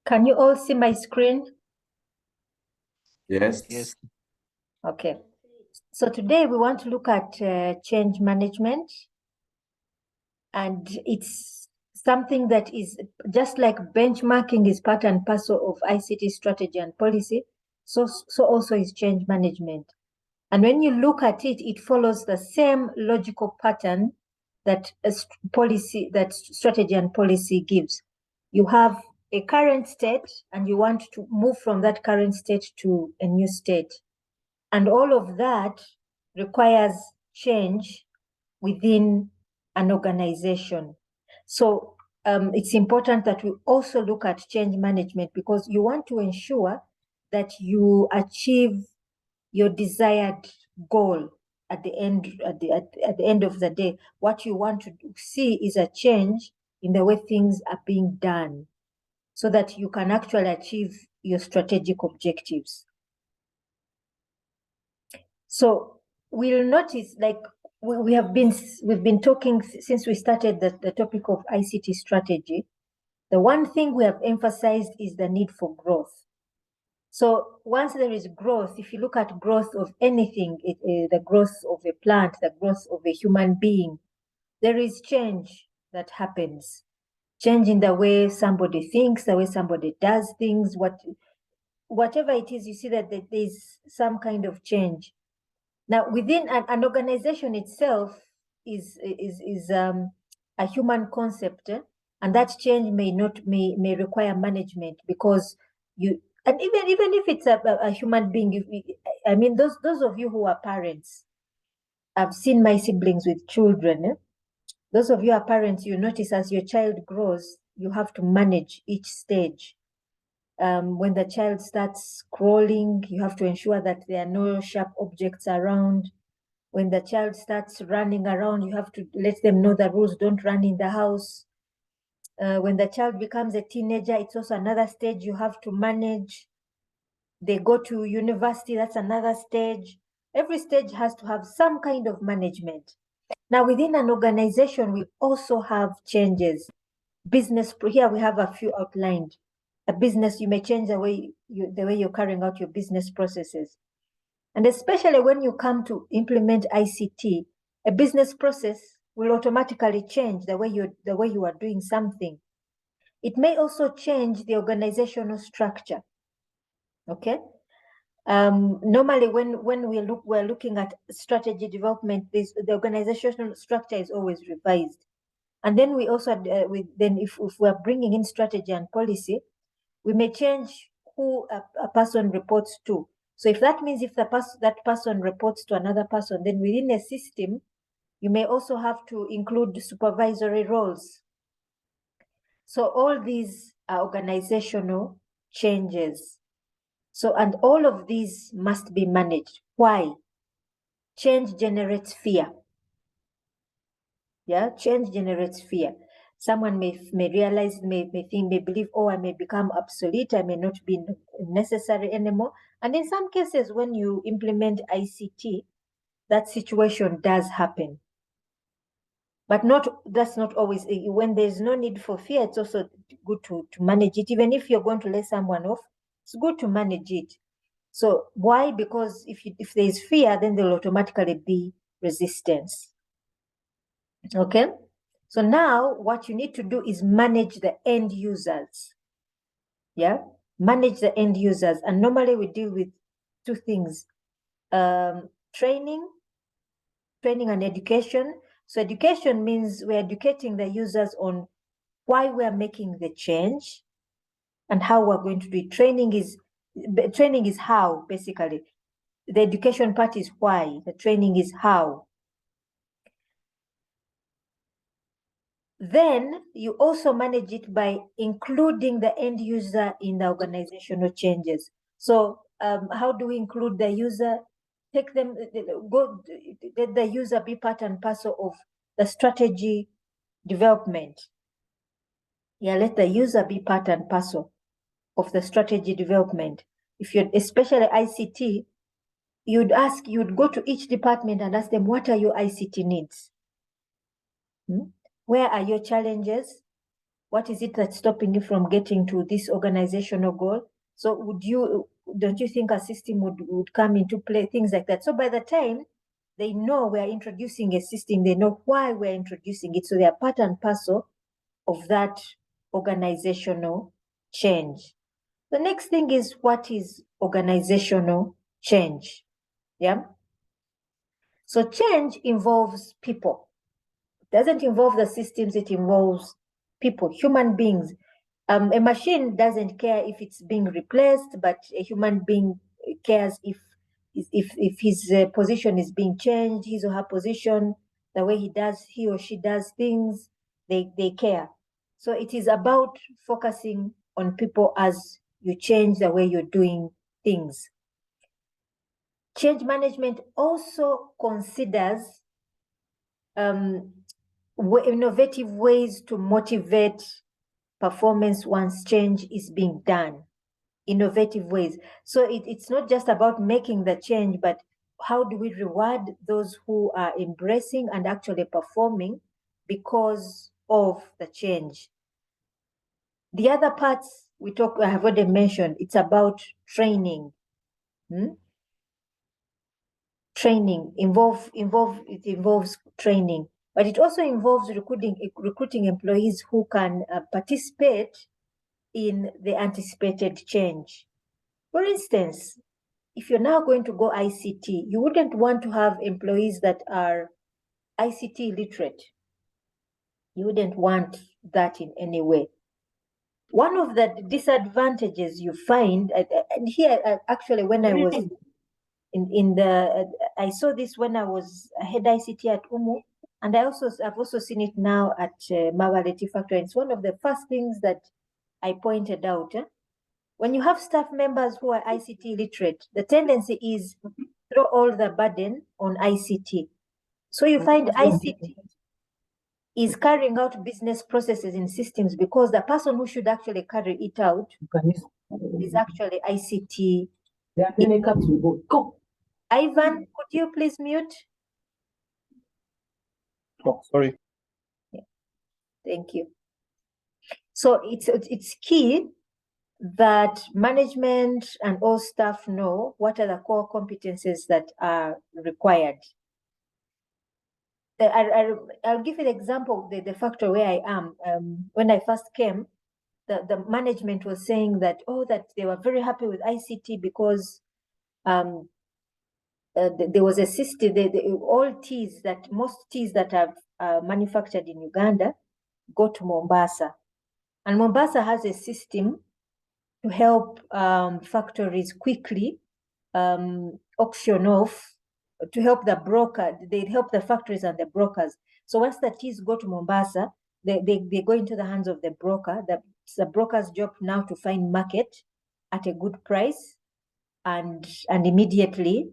Can you all see my screen? Yes. Okay. So today we want to look at change management, and it's something that is just like benchmarking is part and parcel of ICT strategy and policy. So also is change management. And when you look at it, it follows the same logical pattern that that strategy and policy gives. You have a current state and you want to move from that current state to a new state. And all of that requires change within an organization. So it's important that we also look at change management, because you want to ensure that you achieve your desired goal at the end at the end of the day. What you want to see is a change in the way things are being done, so that you can actually achieve your strategic objectives. So we'll notice, like we've been talking since we started the topic of ICT strategy. The one thing we have emphasized is the need for growth. So once there is growth, if you look at growth of anything, the growth of a plant, the growth of a human being, there is change that happens. Change in the way somebody thinks, the way somebody does things, whatever it is, you see that there's some kind of change. Now, within an organization itself is a human concept, and that change may require management, because you, and even if it's a human being, I mean, those of you who are parents, I've seen my siblings with children. Those of you are parents, you notice as your child grows, you have to manage each stage. When the child starts crawling, you have to ensure that there are no sharp objects around. When the child starts running around, you have to let them know the rules, don't run in the house. When the child becomes a teenager, it's also another stage you have to manage. They go to university, that's another stage. Every stage has to have some kind of management. Now, within an organization, we also have changes. Here we have a few outlined. A business, you may change the way you're carrying out your business processes. And especially when you come to implement ICT, a business process will automatically change the way you are doing something. It may also change the organizational structure. Okay. Normally, when we're looking at strategy development, the organizational structure is always revised. And then we also if we're bringing in strategy and policy, we may change who a person reports to. So if that means if that person reports to another person, then within a system, you may also have to include supervisory roles. So all these are organizational changes. So, and all of these must be managed. Why? Change generates fear. Yeah, change generates fear. Someone may realize, may believe, oh, I may become obsolete, I may not be necessary anymore. And in some cases, when you implement ICT, that situation does happen. But that's not always, when there's no need for fear, it's also good to manage it. Even if you're going to let someone off, it's good to manage it. So why? Because if there is fear, then there will automatically be resistance. Okay? So now what you need to do is manage the end users. Yeah? Manage the end users. And normally we deal with two things. Training and education. So education means we're educating the users on why we're making the change and how we're going to do it. Training is how, basically. The education part is why. The training is how. Then you also manage it by including the end user in the organizational changes. So how do we include the user? Let the user be part and parcel of the strategy development. Yeah, let the user be part and parcel of the strategy development. If you're especially ICT, you'd go to each department and ask them, what are your ICT needs? Where are your challenges? What is it that's stopping you from getting to this organizational goal? So don't you think a system would come into play, things like that? So by the time they know we're introducing a system, they know why we're introducing it. So they are part and parcel of that organizational change. The next thing is, what is organizational change? Yeah. So change involves people. It doesn't involve the systems, it involves people, human beings. A machine doesn't care if it's being replaced, but a human being cares if his position is being changed, his or her position, the way he or she does things, they care. So it is about focusing on people as you change the way you're doing things. Change management also considers innovative ways to motivate performance once change is being done. Innovative ways. So it's not just about making the change, but how do we reward those who are embracing and actually performing because of the change? The other parts I have already mentioned, it's about training. Training it involves training, but it also involves recruiting employees who can participate in the anticipated change. For instance, if you're now going to go ICT, you wouldn't want to have employees that are ICT literate. You wouldn't want that in any way. One of the disadvantages you find, and here actually when I was I saw this when I was head ICT at UMU, and I've also seen it now at Mavaleti Factory. It's one of the first things that I pointed out. When you have staff members who are ICT literate, the tendency is to throw all the burden on ICT. So you find ICT is carrying out business processes in systems because the person who should actually carry it out is actually ICT. Ivan, could you please mute? Oh, sorry. Yeah. Thank you. So it's key that management and all staff know what are the core competencies that are required. I'll give you the example of the factory where I am. When I first came, the management was saying that they were very happy with ICT because there was a system. Most teas that are manufactured in Uganda go to Mombasa, and Mombasa has a system to help factories quickly auction off, to help the broker. They help the factories and the brokers. So once the teas go to Mombasa, they go into the hands of the broker. The broker's job now to find market at a good price and immediately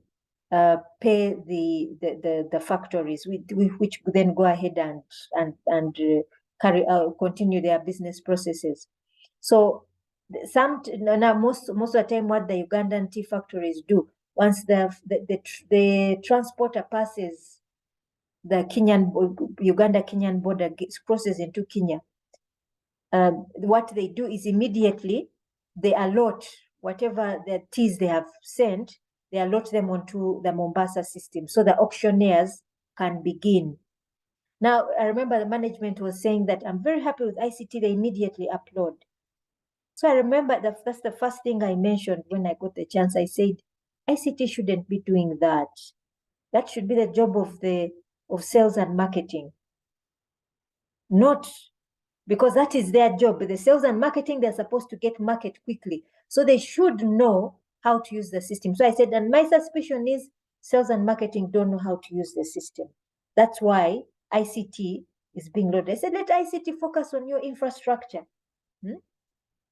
pay the factories, which then go ahead and continue their business processes. So now most of the time, what the Ugandan tea factories do, once the transporter passes the Uganda-Kenyan border, crosses into Kenya, what they do is immediately they allot whatever the teas they have sent, they allot them onto the Mombasa system so the auctioneers can begin. Now, I remember the management was saying that I'm very happy with ICT, they immediately upload. So I remember that's the first thing I mentioned when I got the chance. I said, ICT shouldn't be doing that. That should be the job of sales and marketing. Not because that is their job. The sales and marketing, they're supposed to get market quickly. So they should know how to use the system. So I said, and my suspicion is sales and marketing don't know how to use the system. That's why ICT is being loaded. I said, let ICT focus on your infrastructure.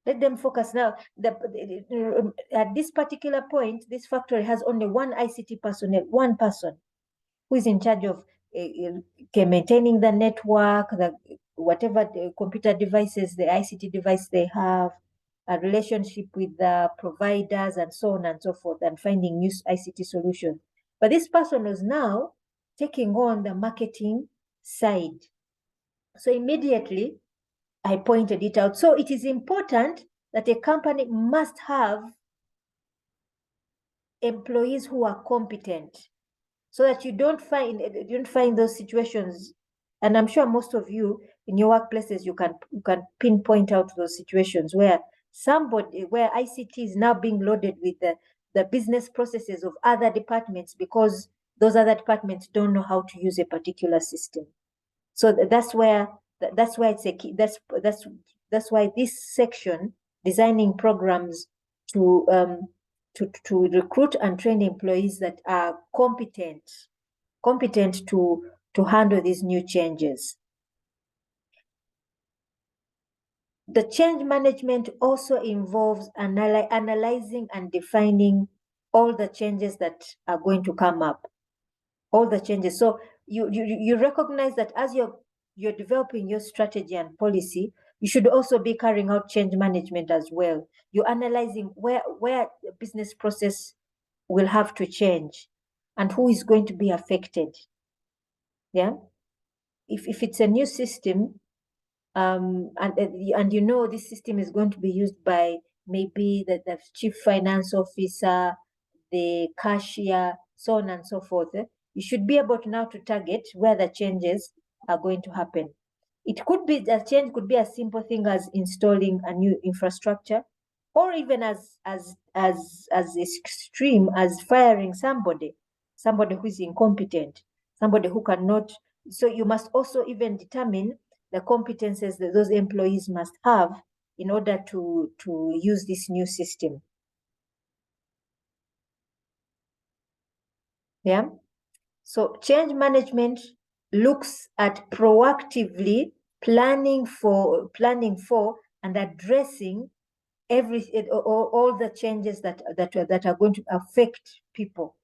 Let them focus now. At this particular point, this factory has only one ICT personnel, one person who is in charge of maintaining the network, whatever the computer devices, the ICT device they have, a relationship with the providers and so on and so forth, and finding new ICT solutions. But this person was now taking on the marketing side. So immediately I pointed it out. So it is important that a company must have employees who are competent, so that you don't find those situations. And I'm sure most of you in your workplaces, you can pinpoint out those situations where ICT is now being loaded with the business processes of other departments, because those other departments don't know how to use a particular system. So that's why it's a key. That's why this section, designing programs to recruit and train employees that are competent to handle these new changes. The change management also involves analyzing and defining all the changes that are going to come up, all the changes. So you recognize that as you're developing your strategy and policy, you should also be carrying out change management as well. You're analyzing where the business process will have to change and who is going to be affected. Yeah. If it's a new system, and you know this system is going to be used by maybe the chief finance officer, the cashier, so on and so forth, you should be able to now to target where the changes are going to happen. It could be, the change could be as simple thing as installing a new infrastructure, or even as extreme as firing somebody who is incompetent, somebody who cannot. So you must also even determine the competences that those employees must have in order to use this new system. Yeah. So change management looks at proactively planning for and addressing all the changes that are going to affect people,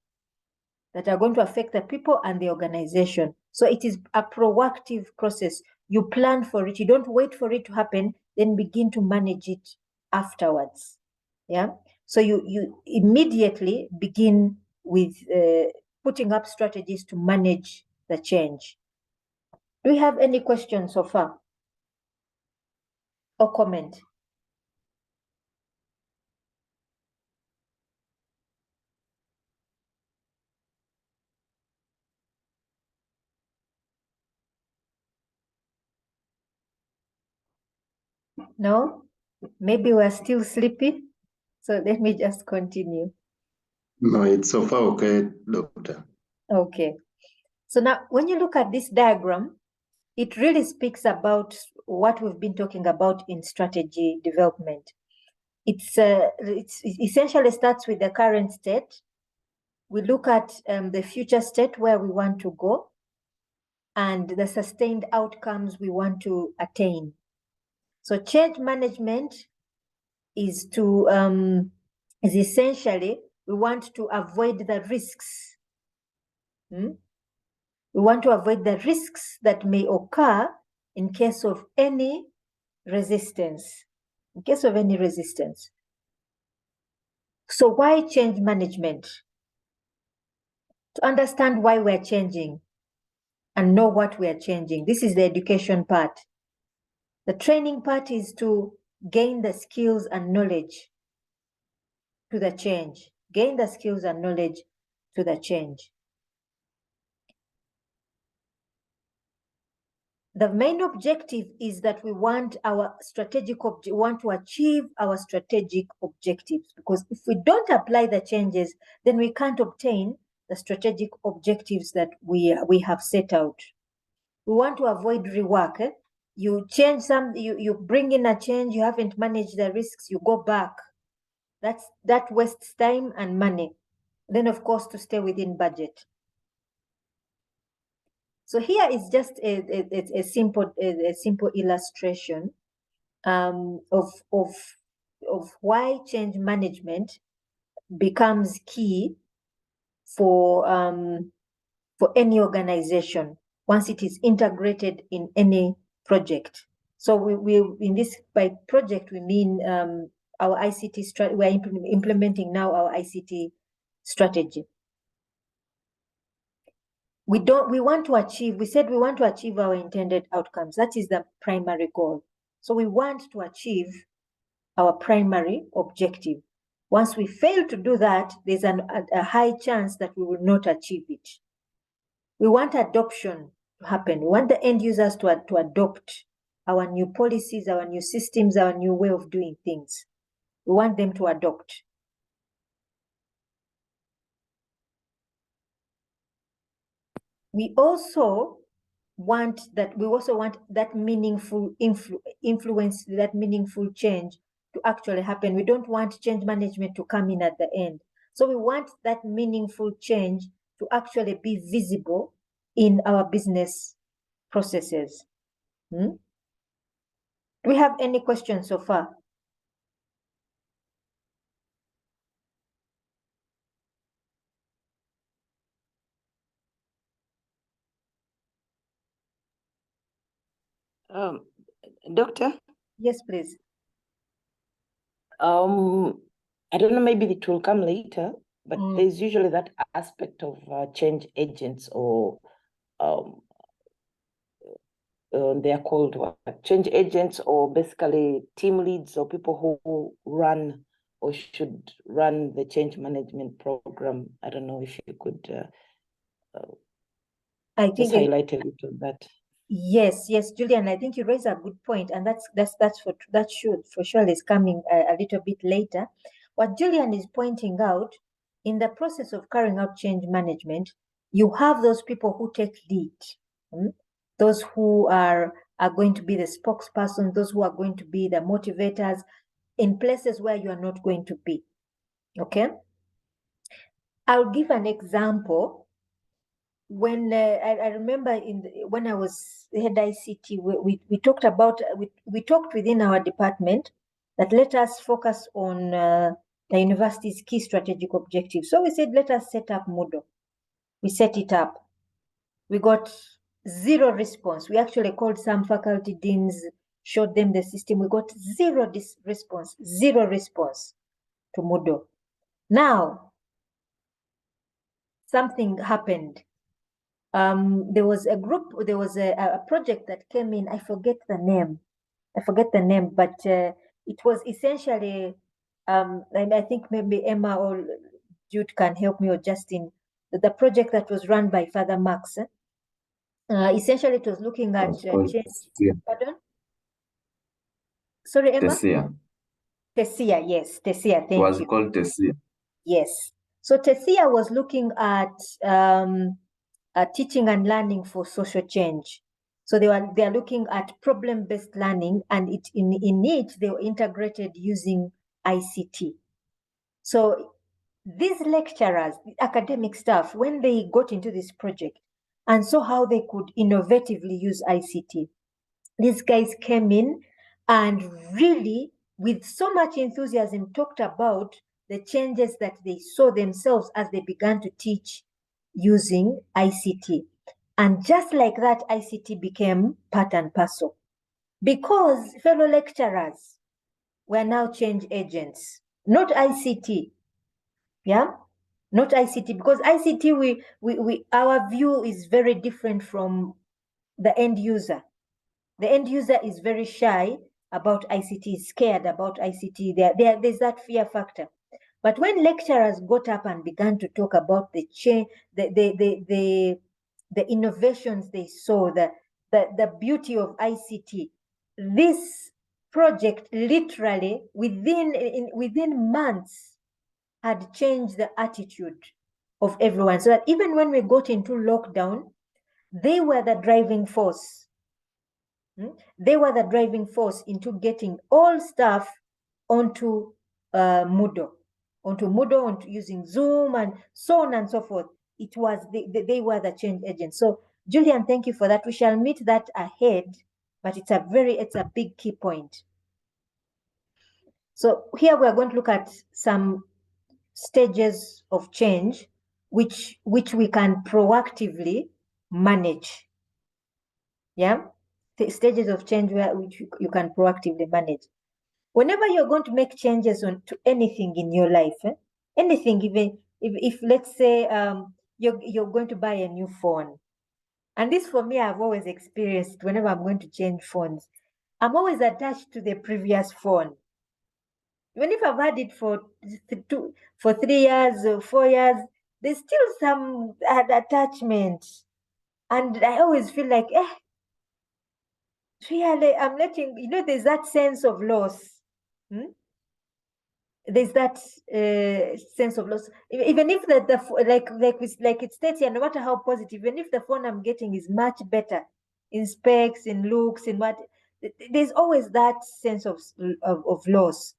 that are going to affect the people and the organization. So it is a proactive process. You plan for it. You don't wait for it to happen, then begin to manage it afterwards. Yeah. So you immediately begin with putting up strategies to manage the change. Do we have any questions so far or comment? No? Maybe we're still sleepy. So let me just continue. No, it's so far okay, Doctor. Okay. So now when you look at this diagram, it really speaks about what we've been talking about in strategy development. It essentially starts with the current state. We look at the future state where we want to go, and the sustained outcomes we want to attain. So change management is essentially, we want to avoid the risks. We want to avoid the risks that may occur in case of any resistance. In case of any resistance. So why change management? To understand why we're changing and know what we are changing. This is the education part. The training part is to gain the skills and knowledge to the change. Gain the skills and knowledge to the change. The main objective is that we want to achieve our strategic objectives, because if we don't apply the changes, then we can't obtain the strategic objectives that we have set out. We want to avoid rework. You change you bring in a change, you haven't managed the risks, you go back. That wastes time and money. Then of course, to stay within budget. So here is just a simple illustration of why change management becomes key for any organization once it is integrated in any project. So we in this, by project we mean our ICT strategy. We are implementing now our ICT strategy. We said we want to achieve our intended outcomes. That is the primary goal. So we want to achieve our primary objective. Once we fail to do that, there's a high chance that we will not achieve it. We want adoption to happen. We want the end users to adopt our new policies, our new systems, our new way of doing things. We want them to adopt. We also want that meaningful influence, that meaningful change to actually happen. We don't want change management to come in at the end. So we want that meaningful change to actually be visible in our business processes. Do we have any questions so far? Doctor? Yes, please. I don't know, maybe it will come later, but there's usually that aspect of change agents, or they are called what? Change agents, or basically team leads, or people who run or should run the change management program. I don't know if you could I think just highlight a little of that. Yes, Julian, I think you raise a good point, and that should for sure is coming a little bit later. What Julian is pointing out, in the process of carrying out change management, you have those people who take lead, those who are going to be the spokesperson, those who are going to be the motivators in places where you are not going to be. Okay, I'll give an example. When I remember when I was head ICT, we talked about we talked within our department that let us focus on the university's key strategic objectives. So we said, let us set up Moodle. We set it up. We got zero response. We actually called some faculty deans, showed them the system. We got zero response to Moodle. Now, something happened. There was a project that came in. I forget the name, but it was essentially, and I think maybe Emma or Jude can help me, or Justin, the project that was run by Father Max. Essentially, it was looking at pardon? Sorry, Emma? Tessia, yes, Tessia, thank you. It was called Tessia. Yes. So Tessia was looking at teaching and learning for social change. So they are looking at problem-based learning, and in it they were integrated using ICT. So these lecturers, the academic staff, when they got into this project and saw how they could innovatively use ICT, these guys came in and really, with so much enthusiasm, talked about the changes that they saw themselves as they began to teach using ICT. And just like that, ICT became part and parcel, because fellow lecturers were now change agents, not ICT. Yeah, not ICT, because ICT, we our view is very different from the end user. The end user is very shy about ICT, scared about ICT. There's that fear factor. But when lecturers got up and began to talk about the change, the innovations they saw, the beauty of ICT, this project literally within months had changed the attitude of everyone. So that even when we got into lockdown, they were the driving force. They were the driving force into getting all staff onto Moodle, onto using Zoom and so on and so forth. It was they were the change agents. So Julian, thank you for that. We shall meet that ahead, but it's a big key point. So here we are going to look at some stages of change which we can proactively manage. Yeah, the stages of change which you can proactively manage. Whenever you're going to make changes to anything in your life, anything, even if let's say you're going to buy a new phone, and this for me I've always experienced whenever I'm going to change phones. I'm always attached to the previous phone. Even if I've had it for 3 years or 4 years, there's still some attachment. And I always feel like, really, I'm letting, there's that sense of loss. There's that sense of loss. Even if like it states here, no matter how positive, even if the phone I'm getting is much better in specs, in looks, in what, there's always that sense of loss.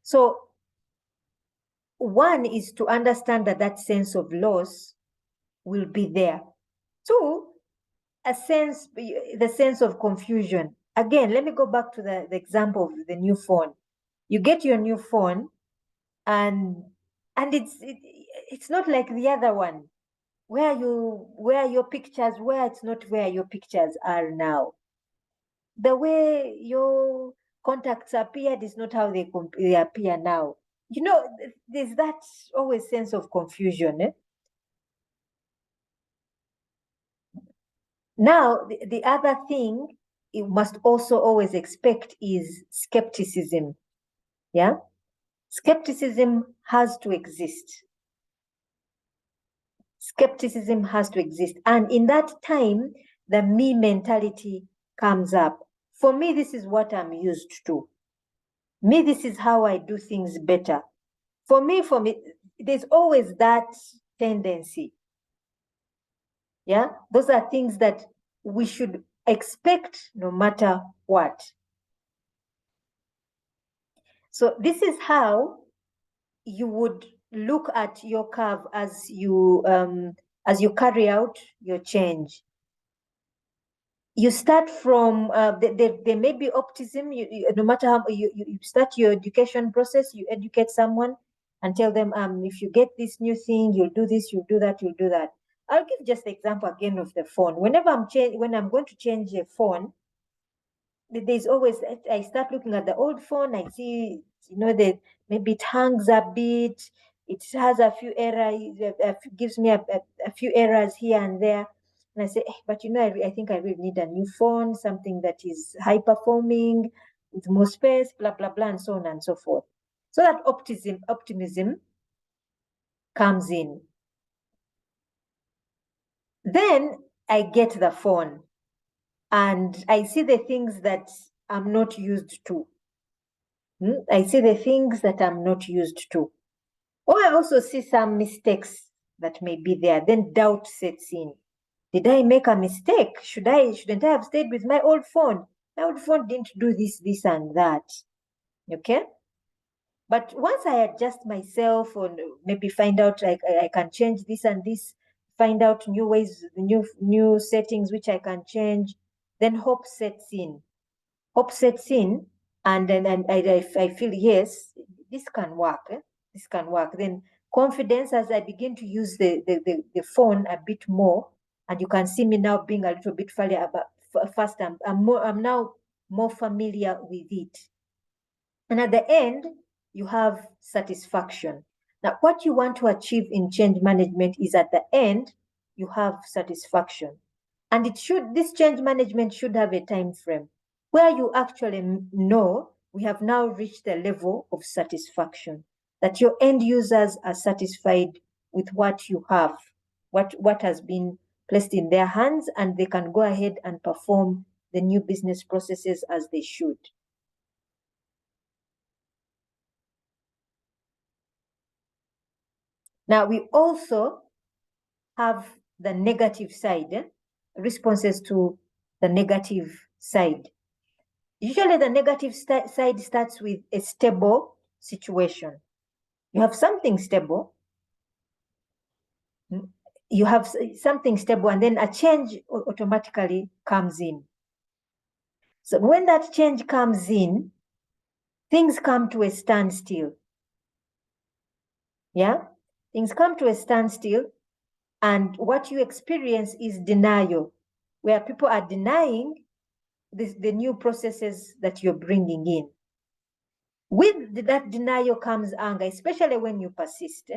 So one is to understand that sense of loss will be there. Two, the sense of confusion. Again, let me go back to the example of the new phone. You get your new phone, and it's not like the other one where your pictures, where it's not where your pictures are now. The way your contacts appeared is not how they appear now. There's that always sense of confusion. Now, the other thing you must also always expect is skepticism. Yeah? Skepticism has to exist. Skepticism has to exist. And in that time, the me mentality comes up. For me, this is what I'm used to. Me, this is how I do things better. For me, there's always that tendency. Yeah, those are things that we should expect no matter what. So this is how you would look at your curve as you carry out your change. You start from there may be optimism. No matter how you start your education process, you educate someone and tell them, if you get this new thing, you'll do this, you'll do that, you'll do that. I'll give just the example again of the phone. Whenever when I'm going to change a phone, there's always, I start looking at the old phone. I see, that maybe it hangs a bit. It has a few errors. Gives me a few errors here and there. And I say, but I think I really need a new phone, something that is high performing, with more space, blah, blah, blah, and so on and so forth. So that optimism comes in. Then I get the phone and I see the things that I'm not used to. I see the things that I'm not used to. Or I also see some mistakes that may be there. Then doubt sets in. Did I make a mistake? Shouldn't I have stayed with my old phone? My old phone didn't do this, and that. Okay? But once I adjust myself, or maybe find out like I can change this and this, find out new ways, new settings which I can change, then hope sets in. Hope sets in, and then I feel, yes, this can work. This can work. Then confidence, as I begin to use the phone a bit more, and you can see me now being a little bit faster. I'm now more familiar with it. And at the end, you have satisfaction. Now, what you want to achieve in change management is at the end, you have satisfaction. And this change management should have a time frame where you actually know we have now reached the level of satisfaction, that your end users are satisfied with what you have, what has been placed in their hands, and they can go ahead and perform the new business processes as they should. Now, we also have the negative side, responses to the negative side. Usually the negative side starts with a stable situation. You have something stable. You have something stable, and then a change automatically comes in. So when that change comes in, things come to a standstill. Yeah? Things come to a standstill, and what you experience is denial, where people are denying the new processes that you're bringing in. With that denial comes anger, especially when you persist.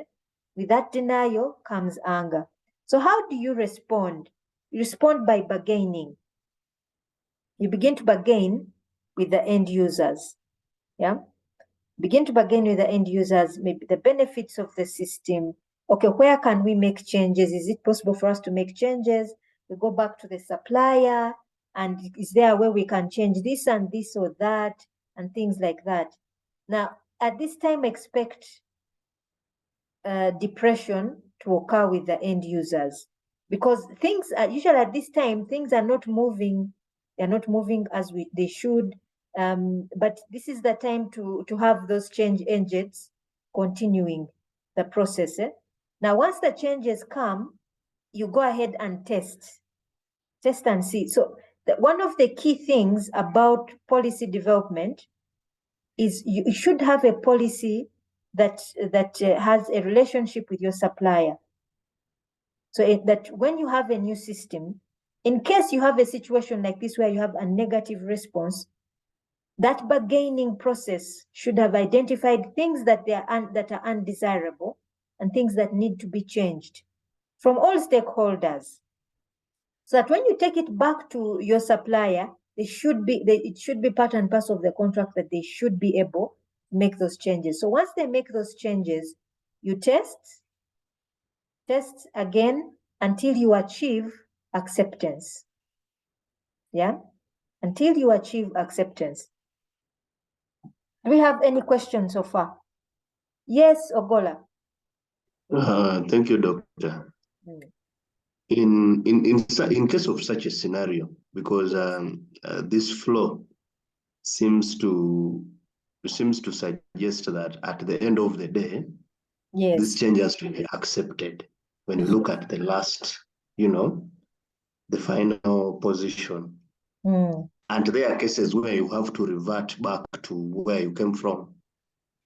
With that denial comes anger. So how do you respond? You respond by bargaining. You begin to bargain with the end users. Yeah. Begin to bargain with the end users, maybe the benefits of the system. Okay, where can we make changes? Is it possible for us to make changes? We go back to the supplier, and is there a way we can change this and this or that, and things like that. Now, at this time, expect depression to occur with the end users, because things are usually at this time, things are not moving. They're not moving as they should. But this is the time to have those change agents continuing the process. Now, once the changes come, you go ahead and test and see. So one of the key things about policy development is you should have a policy that has a relationship with your supplier. So that when you have a new system, in case you have a situation like this where you have a negative response, that bargaining process should have identified things that are undesirable and things that need to be changed from all stakeholders, so that when you take it back to your supplier, it should be part and parcel of the contract that they should be able to make those changes. So once they make those changes, you test again until you achieve acceptance. Yeah, until you achieve acceptance. Do we have any questions so far? Yes, Ogola. Thank you, Doctor. In case of such a scenario, because this flow seems to suggest that at the end of the day, yes, this change has to be accepted. When you look at the last, the final position, and there are cases where you have to revert back to where you came from.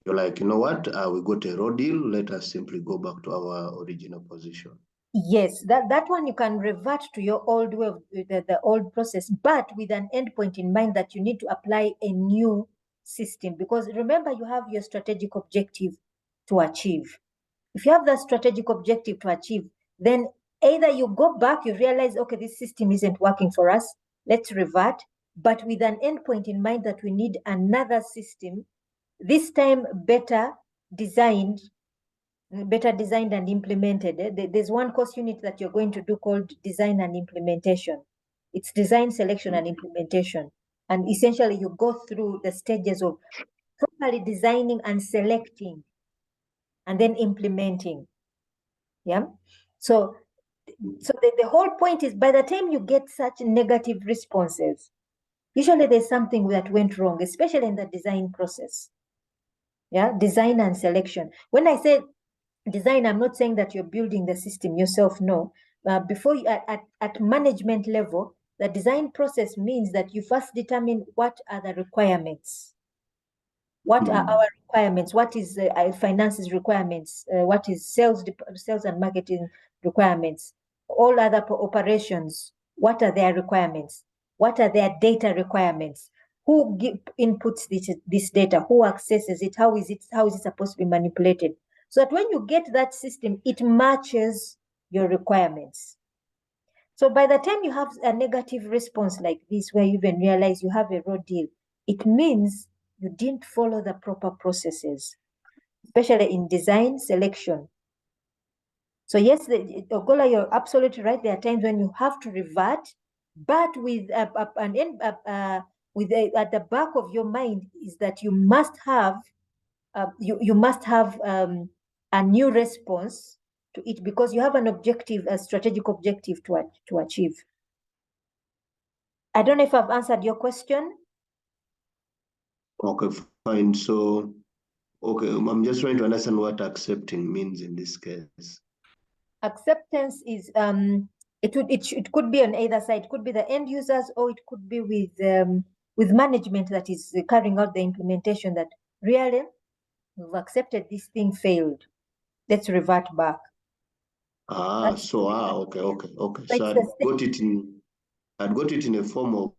You're like, you know what? We got a raw deal. Let us simply go back to our original position. Yes, that one you can revert to your old way of the old process, but with an endpoint in mind that you need to apply a new system. Because remember, you have your strategic objective to achieve. If you have that strategic objective to achieve, then either you go back, you realize, okay, this system isn't working for us, let's revert, but with an endpoint in mind that we need another system, this time better designed and implemented. There's one course unit that you're going to do called design and implementation. It's design, selection, and implementation. And essentially, you go through the stages of properly designing and selecting and then implementing. Yeah. So the whole point is, by the time you get such negative responses, usually there's something that went wrong, especially in the design process. Yeah, design and selection. When I say design, I'm not saying that you're building the system yourself. No. Before you, at management level, the design process means that you first determine what are the requirements. What are our requirements? What is finances requirements? What is sales and marketing requirements? All other operations, what are their requirements? What are their data requirements? Who inputs this data? Who accesses it? How is it supposed to be manipulated? So that when you get that system, it matches your requirements. So by the time you have a negative response like this, where you even realize you have a raw deal, it means you didn't follow the proper processes, especially in design selection. So yes, Ogola, you're absolutely right. There are times when you have to revert, but with at the back of your mind is that you must have a new response to it, because you have an objective, a strategic objective to achieve. I don't know if I've answered your question. Okay, fine. So, okay, I'm just trying to understand what accepting means in this case. Acceptance is it could be on either side. It could be the end users, or it could be with management that is carrying out the implementation, that really we've accepted this thing failed. Let's revert back. Okay. So I'd got it in a form of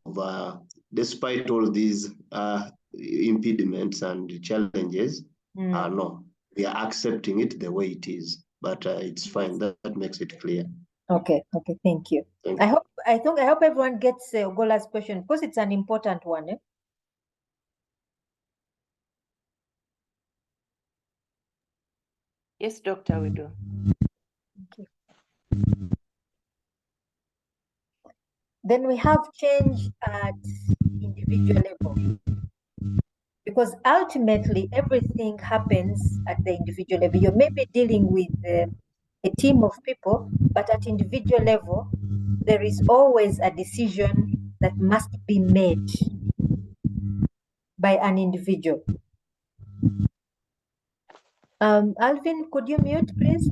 despite all these impediments and challenges, no, we are accepting it the way it is, but it's fine. That makes it clear. Okay, thank you. I hope everyone gets Ogola's question, because it's an important one. Yes, doctor, we do. Okay. Then we have change at individual level, because ultimately everything happens at the individual level. You may be dealing with a team of people, but at individual level, there is always a decision that must be made by an individual. Alvin, could you mute, please?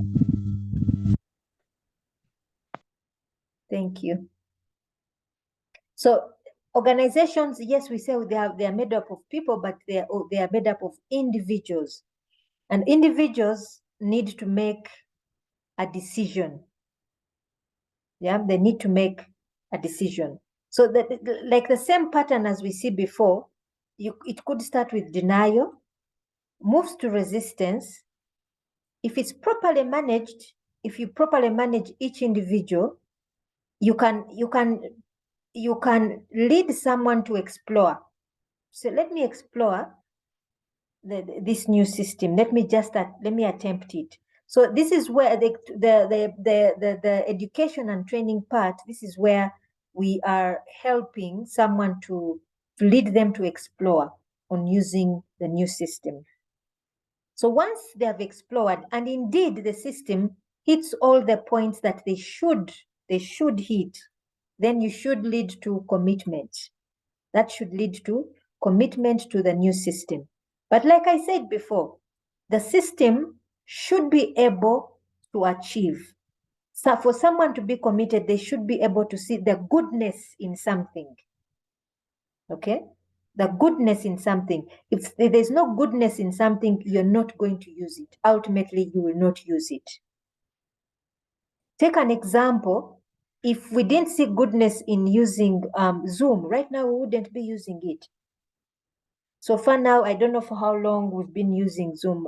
Thank you. So organizations, yes, we say they are made up of people, but they are made up of individuals, and individuals need to make a decision. Yeah, they need to make a decision. So that, like the same pattern as we see before, it could start with denial, moves to resistance. If it's properly managed, if you properly manage each individual, you can lead someone to explore. So let me explore this new system. Let me attempt it. So this is where the education and training part, this is where we are helping someone to lead them to explore on using the new system. So once they have explored, and indeed the system hits all the points that they should hit, then you should lead to commitment. That should lead to commitment to the new system. But like I said before, the system should be able to achieve. So for someone to be committed, they should be able to see the goodness in something. Okay? The goodness in something. If there's no goodness in something, you're not going to use it. Ultimately, you will not use it. Take an example. If we didn't see goodness in using Zoom, right now we wouldn't be using it. So far now, I don't know for how long we've been using Zoom.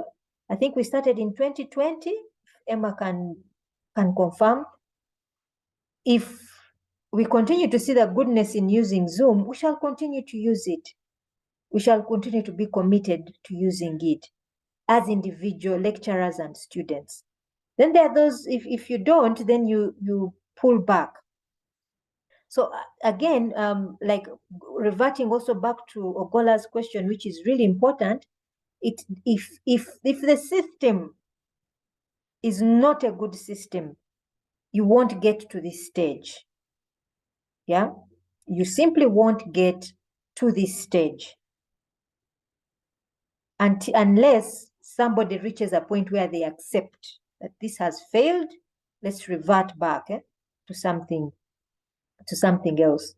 I think we started in 2020. Emma can confirm. If we continue to see the goodness in using Zoom, we shall continue to use it. We shall continue to be committed to using it as individual lecturers and students. Then there are those, if you don't, then you pull back. So again, like reverting also back to Ogola's question, which is really important, if the system is not a good system, you won't get to this stage. Yeah, you simply won't get to this stage unless somebody reaches a point where they accept that this has failed. Let's revert back to something else.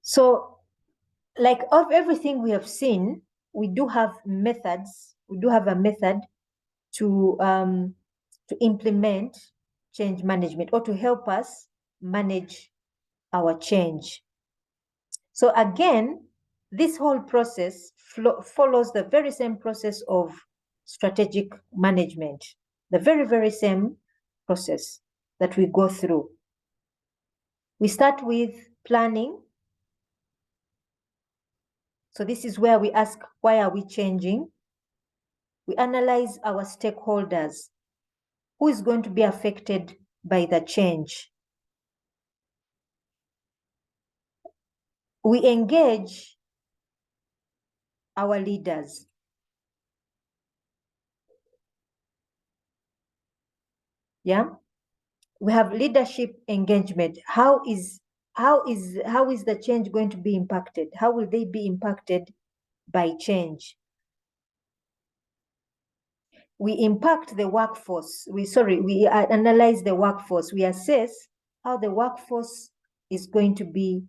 So, like of everything we have seen, we do have methods. We do have a method to implement change management, or to help us manage our change. So again, this whole process follows the very same process of strategic management, the very, very same process that we go through. We start with planning. So this is where we ask, why are we changing? We analyze our stakeholders. Who is going to be affected by the change? We engage our leaders. Yeah, we have leadership engagement. How is the change going to be impacted? How will they be impacted by change? We impact the workforce. We analyze the workforce. We assess how the workforce is going to be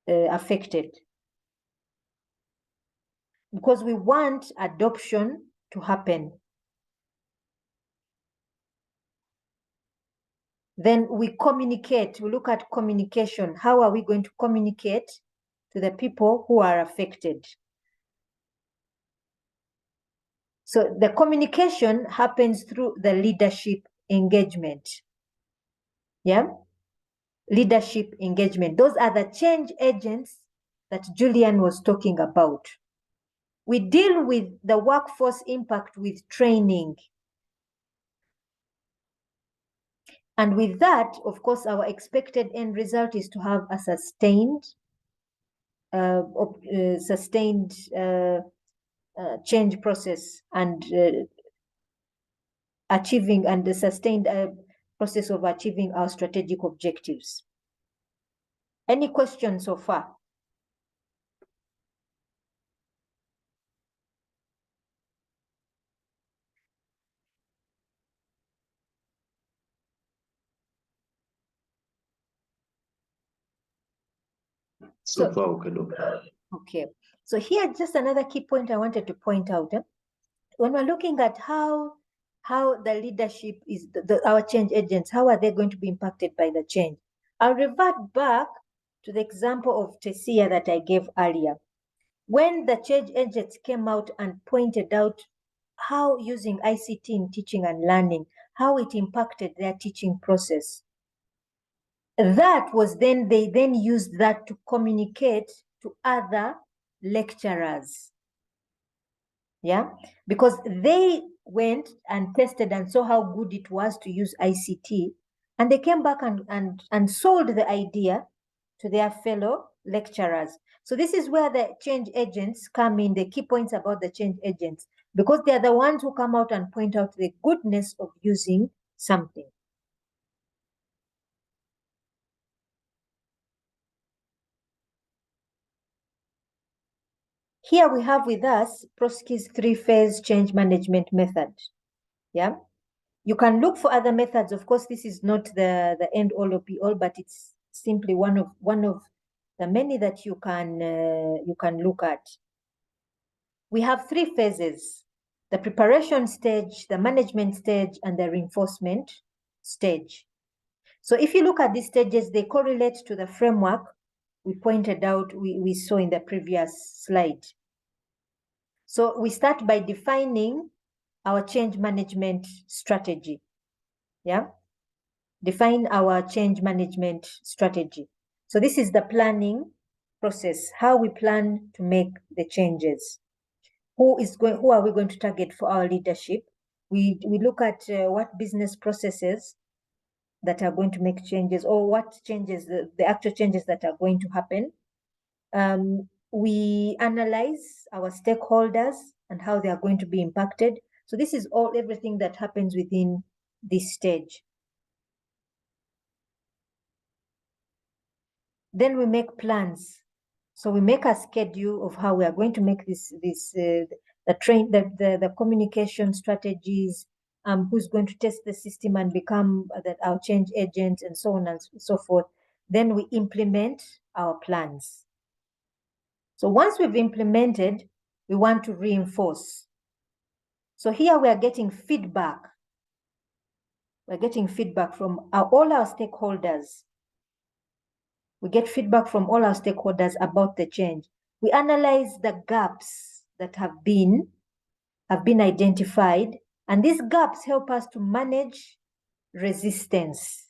affected, because we want adoption to happen. Then we communicate. We look at communication. How are we going to communicate to the people who are affected? So the communication happens through the leadership engagement. Yeah, leadership engagement. Those are the change agents that Julian was talking about. We deal with the workforce impact with training. And with that, of course, our expected end result is to have a sustained change process and achieving and the sustained process of achieving our strategic objectives. Any questions so far? So far, okay, Doctor. Okay. So here, just another key point I wanted to point out. When we're looking at how the leadership is, our change agents, how are they going to be impacted by the change? I'll revert back to the example of Tesia that I gave earlier. When the change agents came out and pointed out how using ICT in teaching and learning, how it impacted their teaching process. That was then, they then used that to communicate to other lecturers. Yeah, because they went and tested and saw how good it was to use ICT, and they came back and sold the idea to their fellow lecturers. So this is where the change agents come in, the key points about the change agents, because they are the ones who come out and point out the goodness of using something. Here we have with us Prosky's 3-phase change management method. Yeah, you can look for other methods. Of course, this is not the end all or be all, but it's simply one of the many that you can look at. We have 3 phases: the preparation stage, the management stage, and the reinforcement stage. So if you look at these stages, they correlate to the framework we pointed out, we saw in the previous slide. So we start by defining our change management strategy. Yeah, define our change management strategy. So this is the planning process, how we plan to make the changes. Who are we going to target for our leadership? We look at what business processes that are going to make changes, or what changes, the actual changes that are going to happen. We analyze our stakeholders and how they are going to be impacted. So this is everything that happens within this stage. Then we make plans. So we make a schedule of how we are going to make the communication strategies, who's going to test the system and become our change agent, and so on and so forth. Then we implement our plans. So once we've implemented, we want to reinforce. So here we are getting feedback. We're getting feedback from all our stakeholders. We get feedback from all our stakeholders about the change. We analyze the gaps that have been identified, and these gaps help us to manage resistance.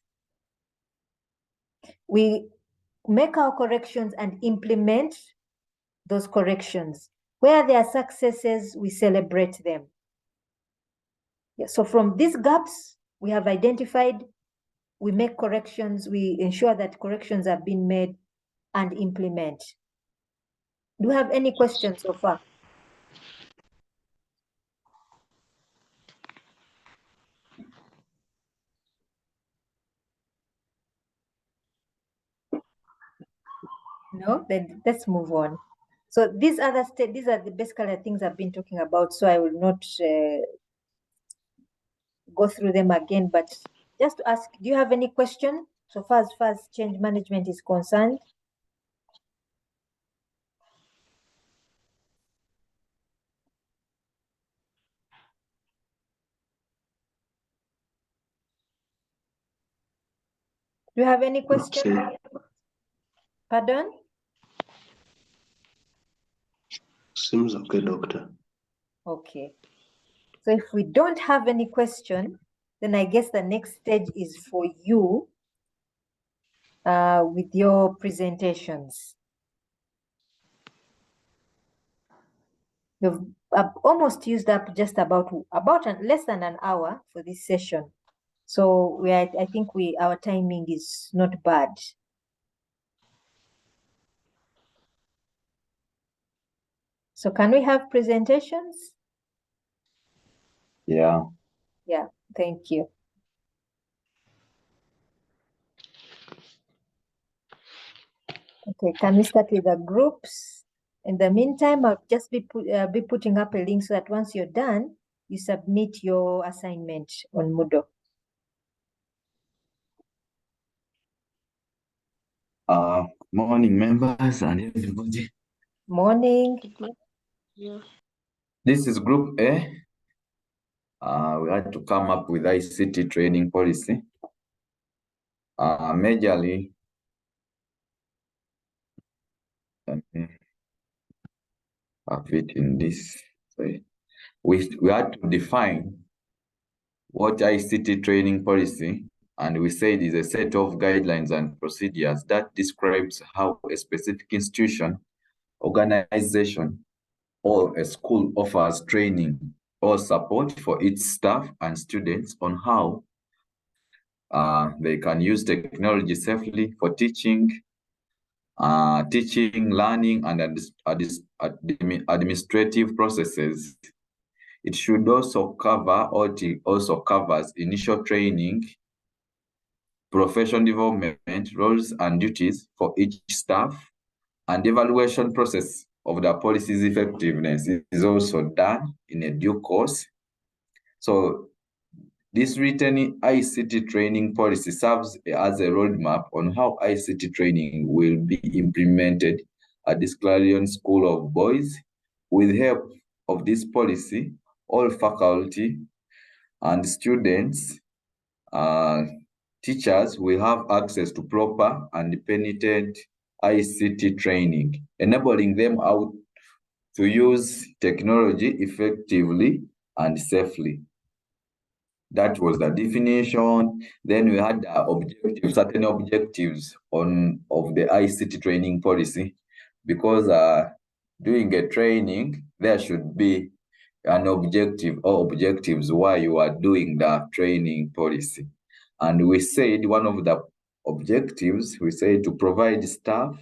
We make our corrections and implement those corrections. Where there are successes, we celebrate them. Yeah, so from these gaps we have identified, we make corrections, we ensure that corrections have been made and implement. Do you have any questions so far? No, then let's move on. So these are the basically things I've been talking about, so I will not go through them again, but just to ask, do you have any question so far as change management is concerned? Do you have any question? Pardon? Seems okay, Doctor. Okay. So if we don't have any question, then I guess the next stage is for you with your presentations. We've almost used up just about less than an hour for this session. So I think our timing is not bad. So can we have presentations? Yeah. Yeah, thank you. Okay, can we start with the groups? In the meantime, I'll just be putting up a link so that once you're done, you submit your assignment on Moodle. Morning, members and everybody. Morning. Yeah. This is Group A. We had to come up with ICT training policy. Majorly, let me have it in this. Sorry. We had to define what ICT training policy, and we said is a set of guidelines and procedures that describes how a specific institution, organization, or a school offers training or support for its staff and students on how they can use technology safely for teaching, learning, and administrative processes. It should also cover, or it also covers, initial training, professional development, roles and duties for each staff, and evaluation process of the policy's effectiveness is also done in a due course. So this written ICT training policy serves as a roadmap on how ICT training will be implemented at this Clarion School of Boys. With help of this policy, all faculty and students, teachers will have access to proper and independent ICT training, enabling them out to use technology effectively and safely. That was the definition. Then we had certain objectives of the ICT training policy, because doing a training, there should be an objective or objectives why you are doing the training policy. And we said one of the objectives, we said to provide staff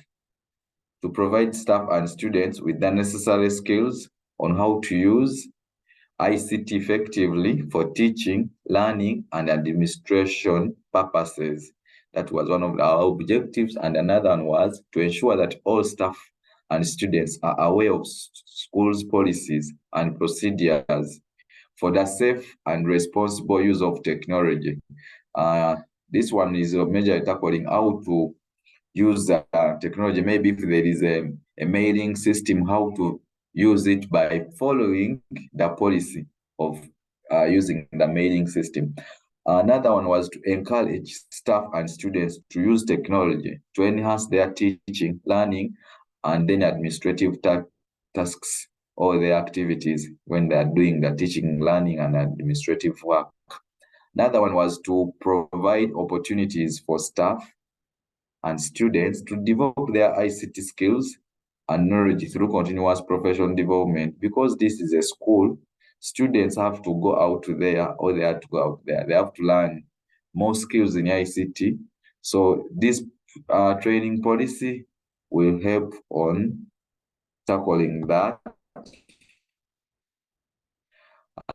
and students with the necessary skills on how to use ICT effectively for teaching, learning, and administration purposes. That was one of our objectives. And another one was to ensure that all staff and students are aware of schools' policies and procedures for the safe and responsible use of technology. This one is major tackling how to use technology. Maybe if there is a mailing system, how to use it by following the policy of using the mailing system. Another one was to encourage staff and students to use technology to enhance their teaching, learning, and then administrative tasks or their activities when they are doing the teaching, learning, and administrative work. Another one was to provide opportunities for staff and students to develop their ICT skills and knowledge through continuous professional development. Because this is a school, students have to go out there, or they have to go out there. They have to learn more skills in ICT. So this training policy will help on tackling that.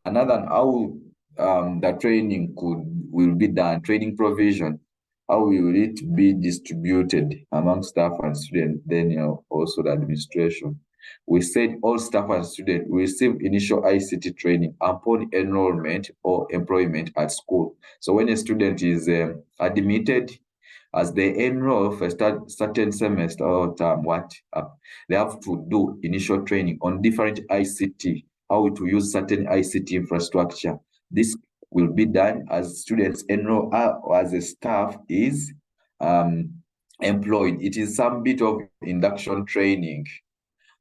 Another, how the training will be done, training provision. How will it be distributed among staff and students? Then also the administration. We said all staff and students will receive initial ICT training upon enrollment or employment at school. So when a student is admitted, as they enroll for a certain semester or term, they have to do initial training on different ICT, how to use certain ICT infrastructure. This will be done as students enroll, as a staff is employed. It is some bit of induction training.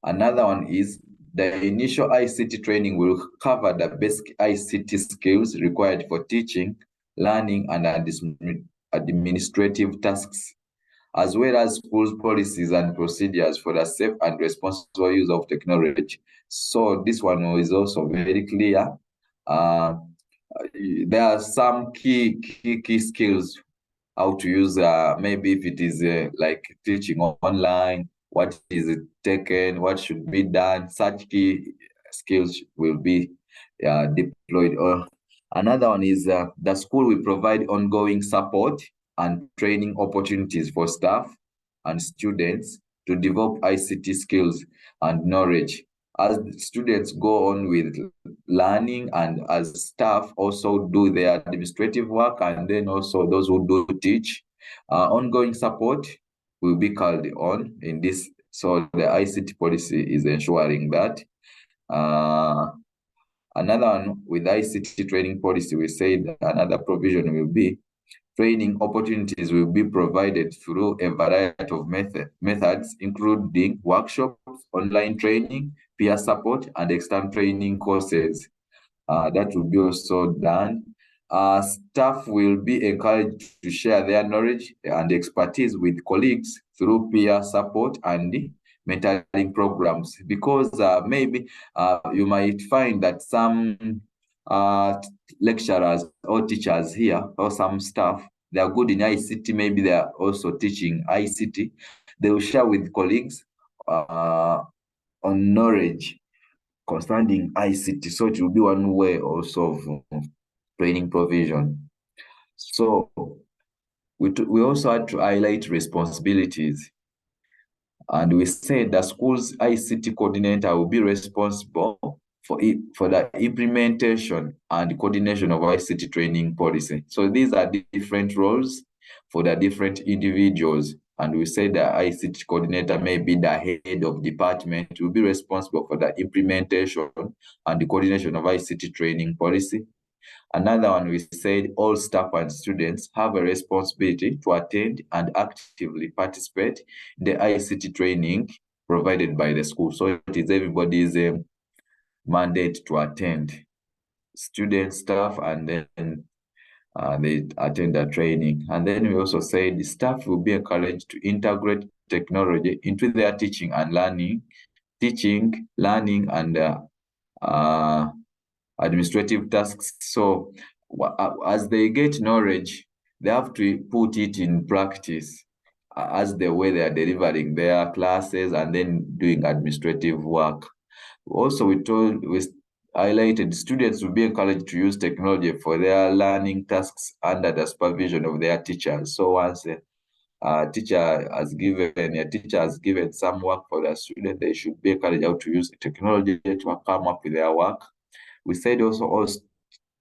Another one is the initial ICT training will cover the basic ICT skills required for teaching, learning, and administrative tasks. as well as schools' policies and procedures for the safe and responsible use of technology. So this one is also very clear. There are some key skills how to use, maybe if it is like teaching online, what is it taken, what should be done, such key skills will be deployed. Or another one is the school will provide ongoing support and training opportunities for staff and students to develop ICT skills and knowledge. As students go on with learning, and as staff also do their administrative work, and then also those who do teach, ongoing support will be called on in this. So the ICT policy is ensuring that. Another one with ICT training policy, we said another provision will be training opportunities will be provided through a variety of methods, including workshops, online training, peer support, and external training courses. That will be also done. Staff will be encouraged to share their knowledge and expertise with colleagues through peer support and mentoring programs, because maybe you might find that some lecturers or teachers here, or some staff, they are good in ICT, maybe they are also teaching ICT. They will share with colleagues on knowledge concerning ICT. So it will be one way also of training provision. So we also had to highlight responsibilities. And we said the school's ICT coordinator will be responsible for the implementation and coordination of ICT training policy. So these are different roles for the different individuals. And we said the ICT coordinator may be the head of department, will be responsible for the implementation and the coordination of ICT training policy. Another one, we said all staff and students have a responsibility to attend and actively participate in the ICT training provided by the school. So it is everybody's mandate to attend, students, staff, and then they attend the training. And then we also said the staff will be encouraged to integrate technology into their teaching, learning, and administrative tasks. So as they get knowledge, they have to put it in practice as the way they are delivering their classes and then doing administrative work. Also, we highlighted students will be encouraged to use technology for their learning tasks under the supervision of their teachers. So once a teacher has given some work for the student, they should be encouraged how to use technology to come up with their work. We said also all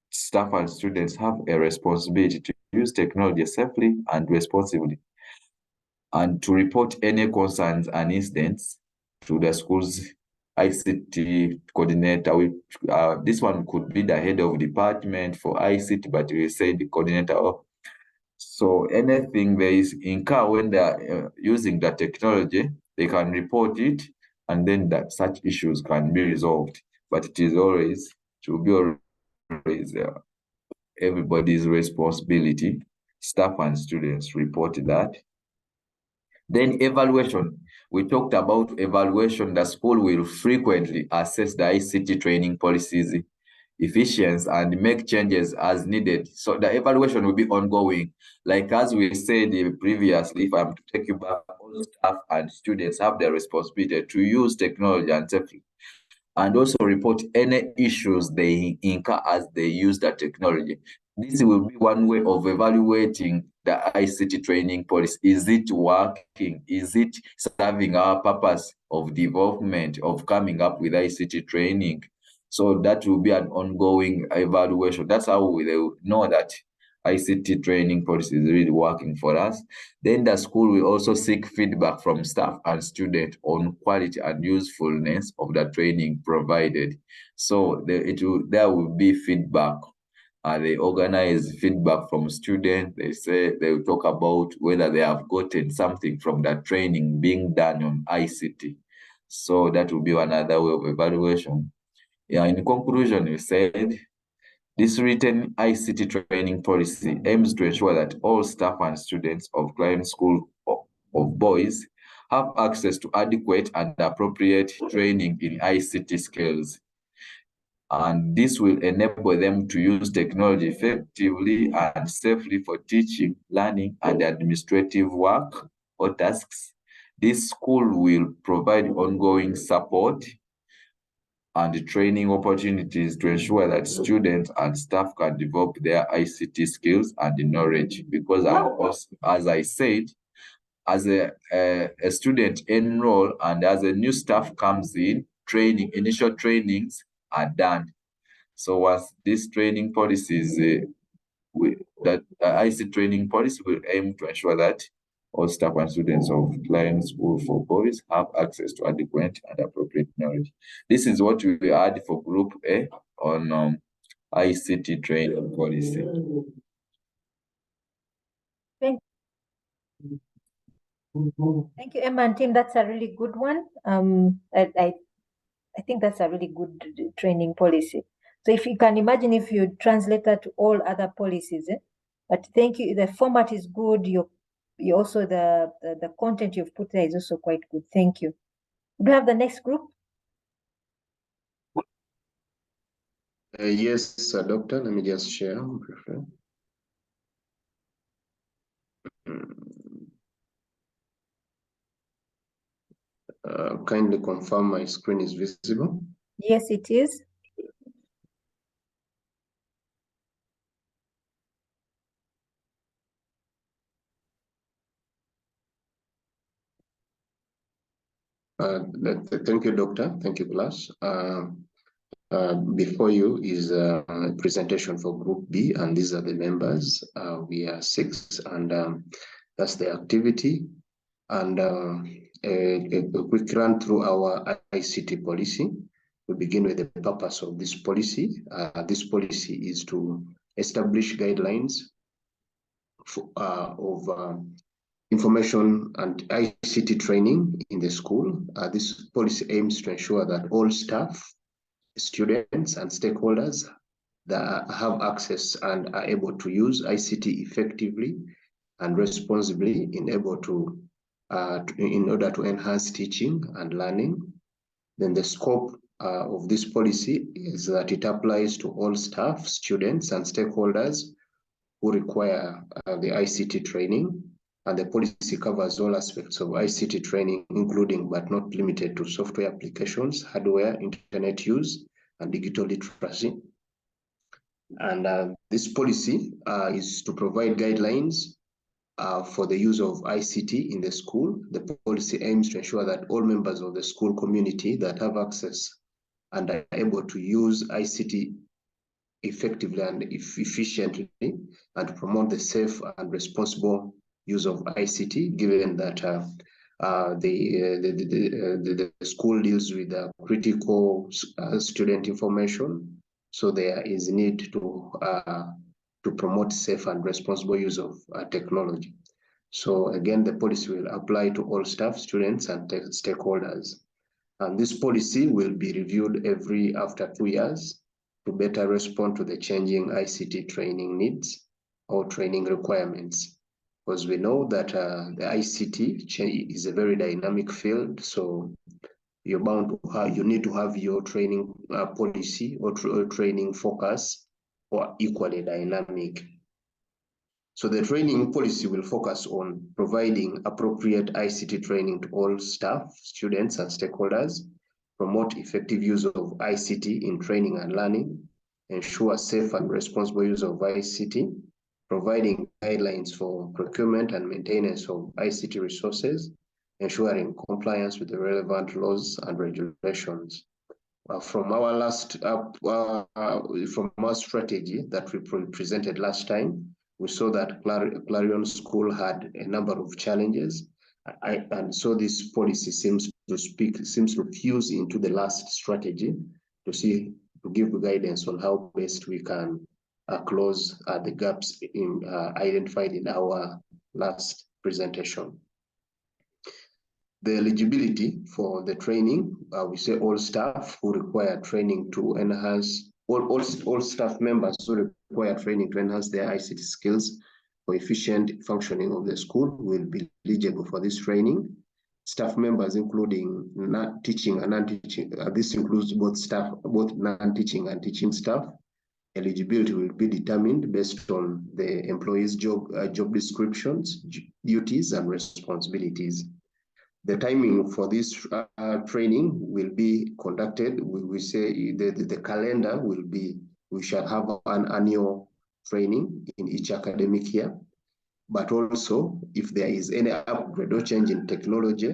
staff and students have a responsibility to use technology safely and responsibly, and to report any concerns and incidents to the school's ICT coordinator. This one could be the head of department for ICT, but we say the coordinator. So anything they incur when they are using the technology, they can report it, and then that such issues can be resolved. But it is always everybody's responsibility. Staff and students report that. Then evaluation. We talked about evaluation. The school will frequently assess the ICT training policies efficiency and make changes as needed. So the evaluation will be ongoing. Like as we said previously, if I'm to take you back, all staff and students have the responsibility to use technology and safely, and also report any issues they incur as they use the technology. This will be one way of evaluating the ICT training policy. Is it working? Is it serving our purpose of development, of coming up with ICT training? So that will be an ongoing evaluation. That's how we know that ICT training policy is really working for us. Then the school will also seek feedback from staff and students on quality and usefulness of the training provided. So there will be feedback. They organize feedback from students. They will talk about whether they have gotten something from the training being done on ICT. So that will be another way of evaluation. Yeah, in conclusion, we said this written ICT training policy aims to ensure that all staff and students of client school of boys have access to adequate and appropriate training in ICT skills. And this will enable them to use technology effectively and safely for teaching, learning, and administrative work or tasks. This school will provide ongoing support and training opportunities to ensure that students and staff can develop their ICT skills and knowledge. Because also, as I said, as a student enroll and as a new staff comes in, initial trainings are done. So once these training policies, ICT training policy will aim to ensure that all staff and students of Client School for Boys have access to adequate and appropriate knowledge. This is what we add for Group A on ICT training policy. Thank you, Emma and team. That's a really good one. I think that's a really good training policy. So if you can imagine if you translate that to all other policies, but thank you. The format is good. You also the content you've put there is also quite good. Thank you. Do you have the next group? Yes, Doctor. Let me just share. Kindly confirm my screen is visible. Yes, it is. Thank you, Doctor. Thank you, class. Before you is a presentation for Group B, and these are the members. We are 6, and that's the activity. And a quick run through our ICT policy. We begin with the purpose of this policy. This policy is to establish guidelines of information and ICT training in the school. This policy aims to ensure that all staff, students, and stakeholders that have access and are able to use ICT effectively and responsibly in order to enhance teaching and learning. Then the scope of this policy is that it applies to all staff, students, and stakeholders who require the ICT training. And the policy covers all aspects of ICT training, including but not limited to software applications, hardware, internet use, and digital literacy. And this policy is to provide guidelines for the use of ICT in the school. The policy aims to ensure that all members of the school community that have access and are able to use ICT effectively and efficiently, and to promote the safe and responsible use of ICT, given that the school deals with critical student information. So there is need to promote safe and responsible use of technology. So again, the policy will apply to all staff, students, and stakeholders. And this policy will be reviewed after 2 years to better respond to the changing ICT training needs or training requirements. Because we know that the ICT is a very dynamic field, so you're bound to have, you need to have your training policy or training focus or equally dynamic. So the training policy will focus on providing appropriate ICT training to all staff, students, and stakeholders, promote effective use of ICT in training and learning, ensure safe and responsible use of ICT, providing guidelines for procurement and maintenance of ICT resources, ensuring compliance with the relevant laws and regulations. From our strategy that we presented last time, we saw that Clarion School had a number of challenges, and so this policy seems to fuse into the last strategy to give guidance on how best we can close the gaps identified in our last presentation. The eligibility for the training, we say all staff who require training to enhance, all staff members who require training to enhance their ICT skills for efficient functioning of the school will be eligible for this training. Staff members, including teaching and non-teaching, this includes both non-teaching and teaching staff. Eligibility will be determined based on the employee's job descriptions, duties, and responsibilities. The timing for this training will be conducted. We say the calendar will be, we shall have an annual training in each academic year. But also, if there is any upgrade or change in technology,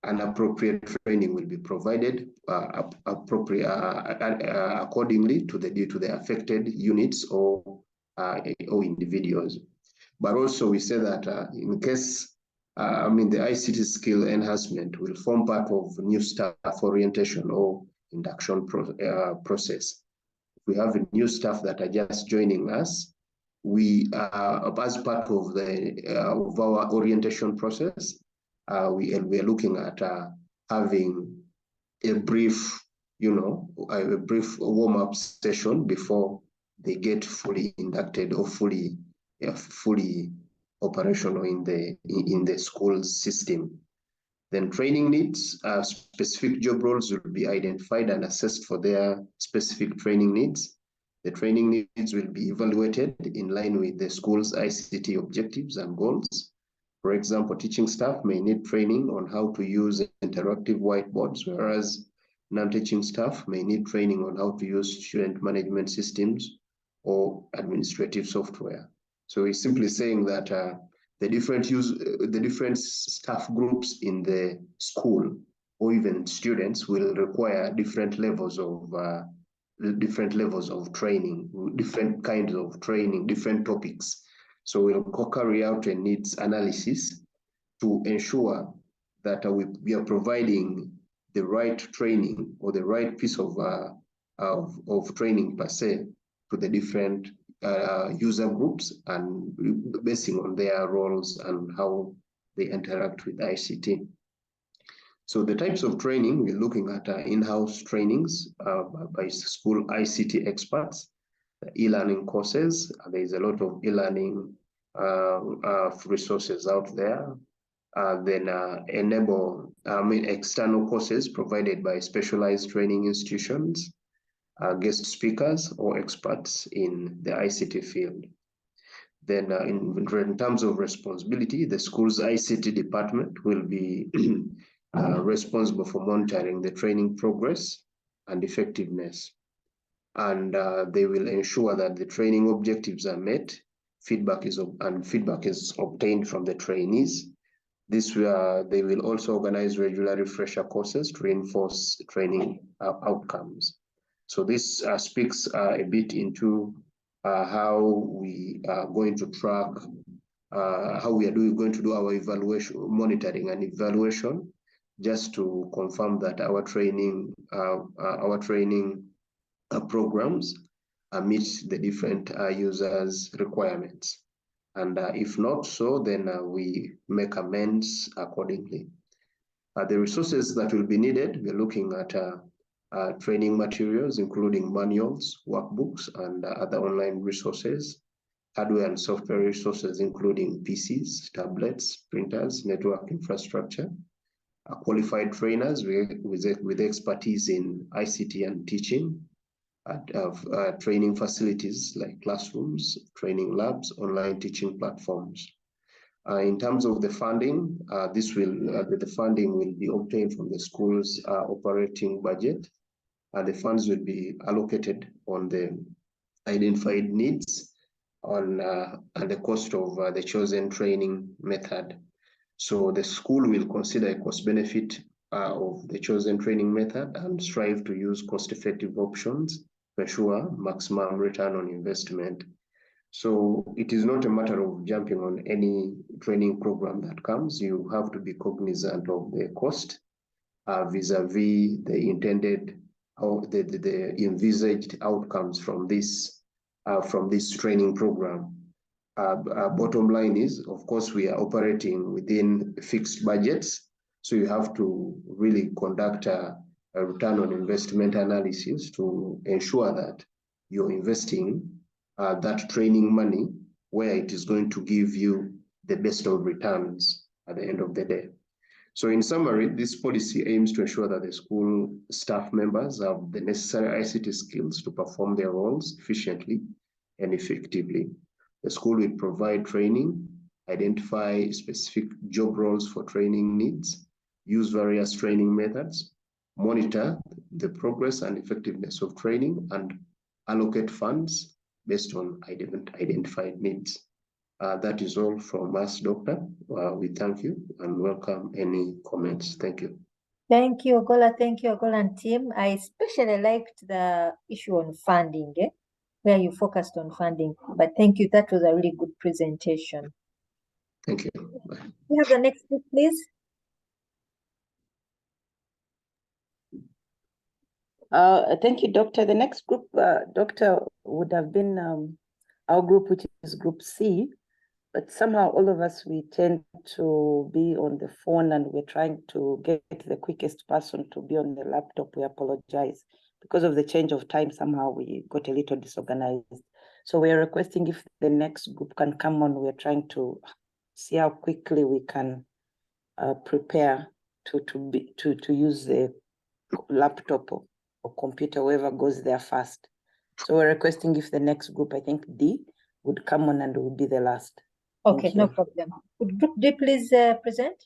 an appropriate training will be provided accordingly to the affected units or individuals. But also, we say that in case, the ICT skill enhancement will form part of new staff orientation or induction process. If we have new staff that are just joining us, we, as part of our orientation process, we are looking at having a brief, a brief warm-up session before they get fully inducted or fully operational in the school system. Then training needs, specific job roles will be identified and assessed for their specific training needs. The training needs will be evaluated in line with the school's ICT objectives and goals. For example, teaching staff may need training on how to use interactive whiteboards, whereas non-teaching staff may need training on how to use student management systems or administrative software. So it's simply saying that the different staff groups in the school or even students will require different levels of training, different kinds of training, different topics. So we'll carry out a needs analysis to ensure that we are providing the right training or the right piece of training per se to the different user groups, and basing on their roles and how they interact with ICT. So the types of training, we're looking at in-house trainings by school ICT experts, e-learning courses. There is a lot of e-learning resources out there. Then external courses provided by specialized training institutions, guest speakers or experts in the ICT field. Then in terms of responsibility, the school's ICT department will be responsible for monitoring the training progress and effectiveness. And they will ensure that the training objectives are met, feedback is obtained from the trainees. They will also organize regular refresher courses to reinforce training outcomes. So this speaks a bit into how we are going to track, how we are going to do our evaluation, monitoring and evaluation, just to confirm that our training programs meet the different users' requirements. And if not so, then we make amends accordingly. The resources that will be needed, we're looking at training materials, including manuals, workbooks, and other online resources, hardware and software resources, including PCs, tablets, printers, network infrastructure, qualified trainers with expertise in ICT and teaching, training facilities like classrooms, training labs, online teaching platforms. In terms of the funding, the funding will be obtained from the school's operating budget. The funds will be allocated on the identified needs and the cost of the chosen training method. So the school will consider a cost benefit of the chosen training method and strive to use cost-effective options to ensure maximum return on investment. So it is not a matter of jumping on any training program that comes. You have to be cognizant of the cost vis-a-vis the intended or the envisaged outcomes from this training program. Bottom line is, of course, we are operating within fixed budgets, so you have to really conduct a return on investment analysis to ensure that you're investing that training money where it is going to give you the best of returns at the end of the day. So in summary, this policy aims to ensure that the school staff members have the necessary ICT skills to perform their roles efficiently and effectively. The school will provide training, identify specific job roles for training needs, use various training methods, monitor the progress and effectiveness of training, and allocate funds based on identified needs. That is all from us, Doctor. We thank you and welcome any comments. Thank you. Thank you, Ogola. Thank you, Ogola and team. I especially liked the issue on funding, where you focused on funding. But thank you. That was a really good presentation. Thank you. Bye. We have the next group, please. Thank you, Doctor. The next group, Doctor, would have been our group, which is Group C. But somehow all of us, we tend to be on the phone and we're trying to get the quickest person to be on the laptop. We apologize. Because of the change of time, somehow we got a little disorganized. So we're requesting if the next group can come on. We're trying to see how quickly we can prepare to use the laptop or computer, whoever goes there first. So we're requesting if the next group, I think D, would come on and would be the last. Okay, no problem. Would Group D please present?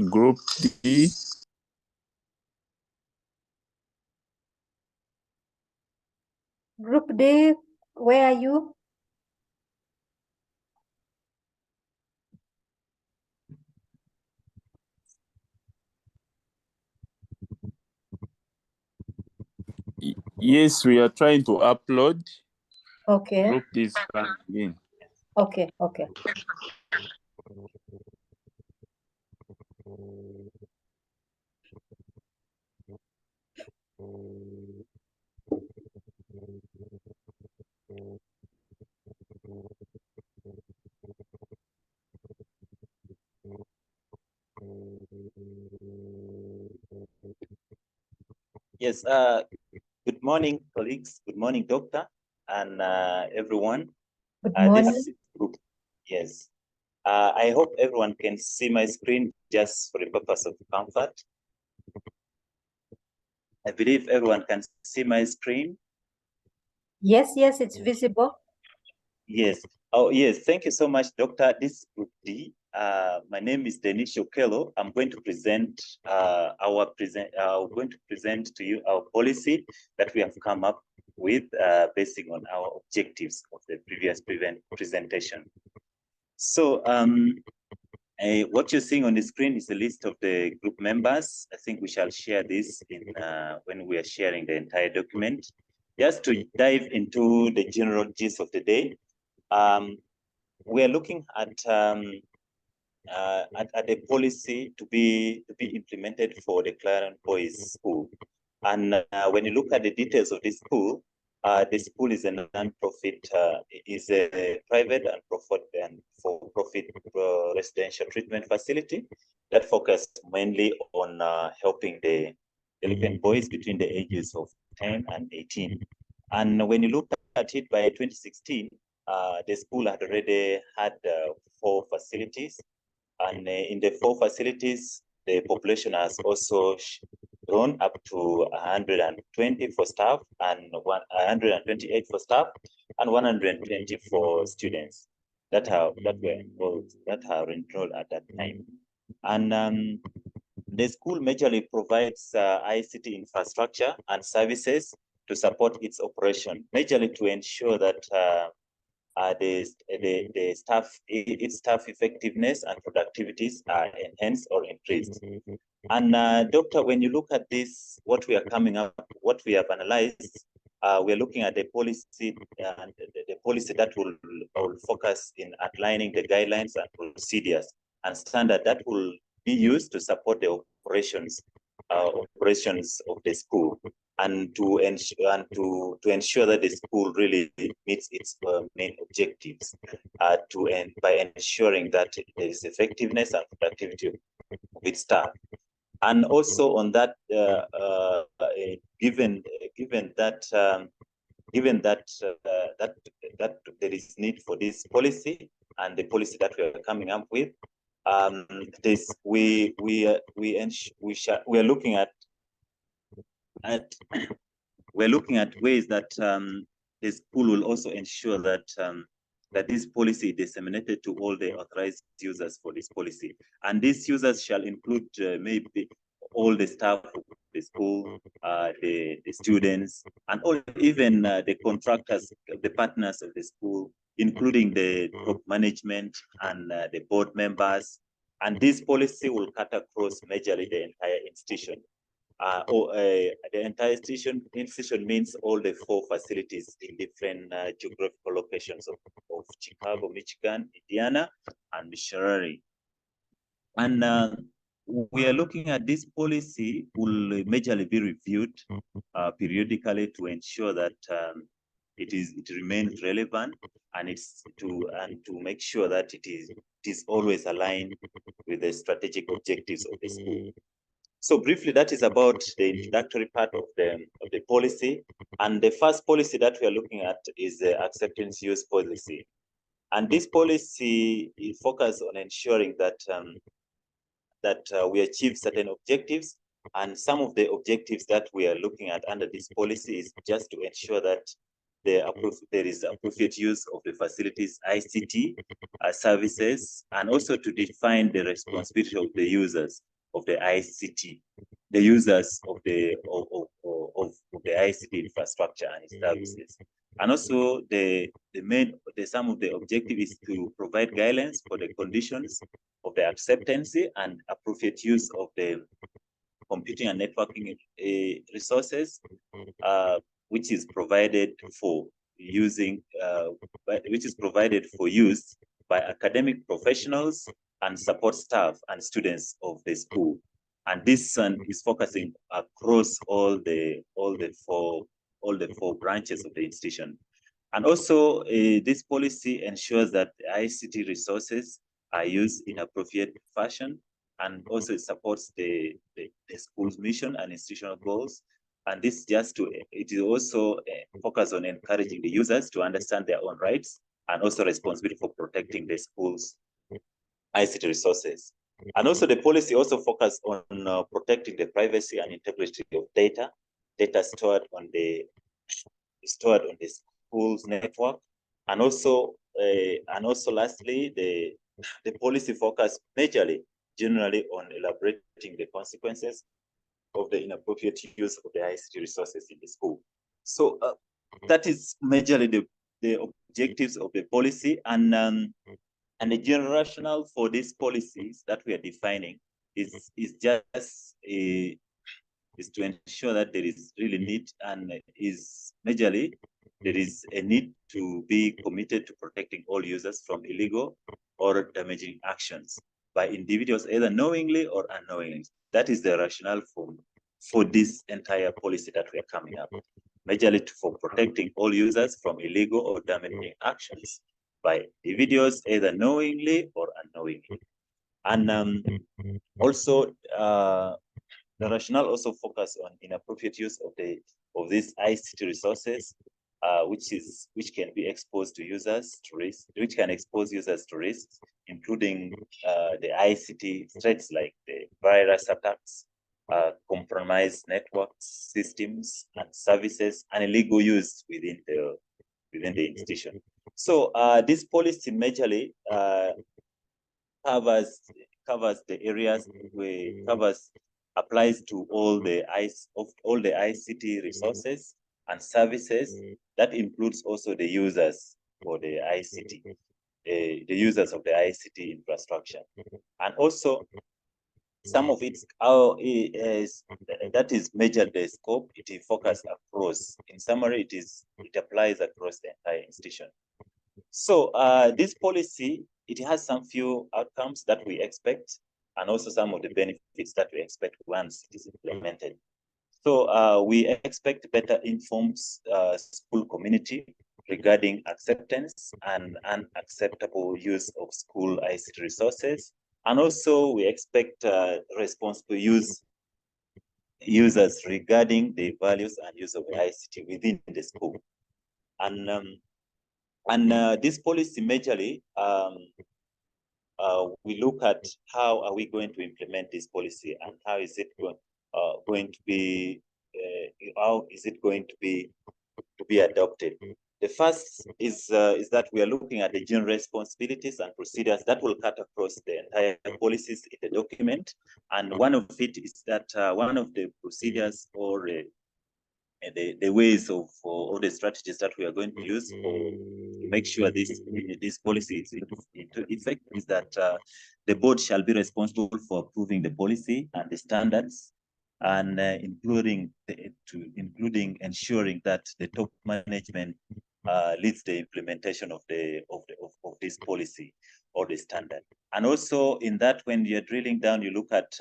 Group D. Group D, where are you? Yes, we are trying to upload. Okay. Group D is coming in. Okay, okay. Yes, good morning, colleagues. Good morning, Doctor, and everyone. Good morning. This group, yes. I hope everyone can see my screen just for the purpose of comfort. I believe everyone can see my screen. Yes, yes, it's visible. Yes. Oh, yes. Thank you so much, Doctor. This is Group D. My name is Denis Okello. I'm going to present going to present to you our policy that we have come up with, basing on our objectives of the previous presentation. So, what you're seeing on the screen is a list of the group members. I think we shall share this in when we are sharing the entire document. Just to dive into the general gist of the day, we are looking at a policy to be implemented for the Clarence Boys School. And when you look at the details of this school, the school is a non-profit, is a private and for-profit residential treatment facility that focuses mainly on helping the delinquent boys between the ages of 10 and 18. And when you look at it by 2016, the school had already had 4 facilities. And in the 4 facilities, the population has also grown up to 120 for staff and 128 for staff and 120 for students that are enrolled at that time. And the school majorly provides ICT infrastructure and services to support its operation, majorly to ensure that the staff, its staff effectiveness and productivities are enhanced or increased. And Doctor, when you look at this, what we are coming up, what we have analyzed, we're looking at the policy and the policy that will focus in outlining the guidelines and procedures and standard that will be used to support the operations of the school, and to ensure that the school really meets its main objectives, by ensuring that there is effectiveness and productivity of its staff. And also on that, given that that there is need for this policy and the policy that we are coming up with, we are looking at we're looking at ways that the school will also ensure that that this policy is disseminated to all the authorized users for this policy. And these users shall include maybe all the staff of the school, the students, and all, even the contractors, the partners of the school, including the top management and the board members. And this policy will cut across majorly the entire institution. The entire institution means all the 4 facilities in different geographical locations of Chicago, Michigan, Indiana, and Missouri. And we are looking at this policy will majorly be reviewed periodically to ensure that it remains relevant, and to make sure that it is always aligned with the strategic objectives of the school. So briefly, that is about the introductory part of the policy. And the first policy that we are looking at is the acceptance use policy. And this policy is focused on ensuring that we achieve certain objectives. And some of the objectives that we are looking at under this policy is just to ensure that there is appropriate use of the facilities ICT services, and also to define the responsibility of the users of the ICT, the users of the ICT infrastructure and its services. And also some of the objective is to provide guidelines for the conditions of the acceptance and appropriate use of the computing and networking resources, which is provided for use by academic professionals and support staff and students of the school. And this is focusing across all the 4 branches of the institution. And also, this policy ensures that the ICT resources are used in appropriate fashion, and also it supports the school's mission and institutional goals. And this it is also focused on encouraging the users to understand their own rights and also responsibility for protecting the school's ICT resources. And also the policy also focuses on protecting the privacy and integrity of data stored on the school's network. And also lastly, the policy focus generally on elaborating the consequences of the inappropriate use of the ICT resources in the school. So that is majorly the objectives of the policy, and the general rationale for these policies that we are defining is to ensure that there is really need, and is majorly there is a need to be committed to protecting all users from illegal or damaging actions by individuals, either knowingly or unknowingly. That is the rationale for this entire policy that we are coming up, majorly for protecting all users from illegal or damaging actions by individuals, either knowingly or unknowingly. And also, the rationale also focus on inappropriate use of these ICT resources, which can be exposed to users to risk, which can expose users to risks, including the ICT threats like the virus attacks, compromised network systems and services, and illegal use within the institution. So this policy majorly covers the areas where applies to all the ICT resources and services. That includes also the users for the ICT, the users of the ICT infrastructure. And also, some of its that is measured the scope, it is focused across. In summary, it applies across the entire institution. So this policy, it has some few outcomes that we expect, and also some of the benefits that we expect once it is implemented. So we expect better informed school community regarding acceptance and unacceptable use of school ICT resources. And also we expect responsible users regarding the values and use of ICT within the school. And this policy majorly, we look at how are we going to implement this policy and how is it going to be, how is it going to be adopted. The first is that we are looking at the general responsibilities and procedures that will cut across the entire policies in the document. And one of it is that one of the procedures or the ways of or the strategies that we are going to use to make sure this policy is into effect is that the board shall be responsible for approving the policy and the standards, and including ensuring that the top management leads the implementation of this policy or the standard. And also in that, when you're drilling down, you look at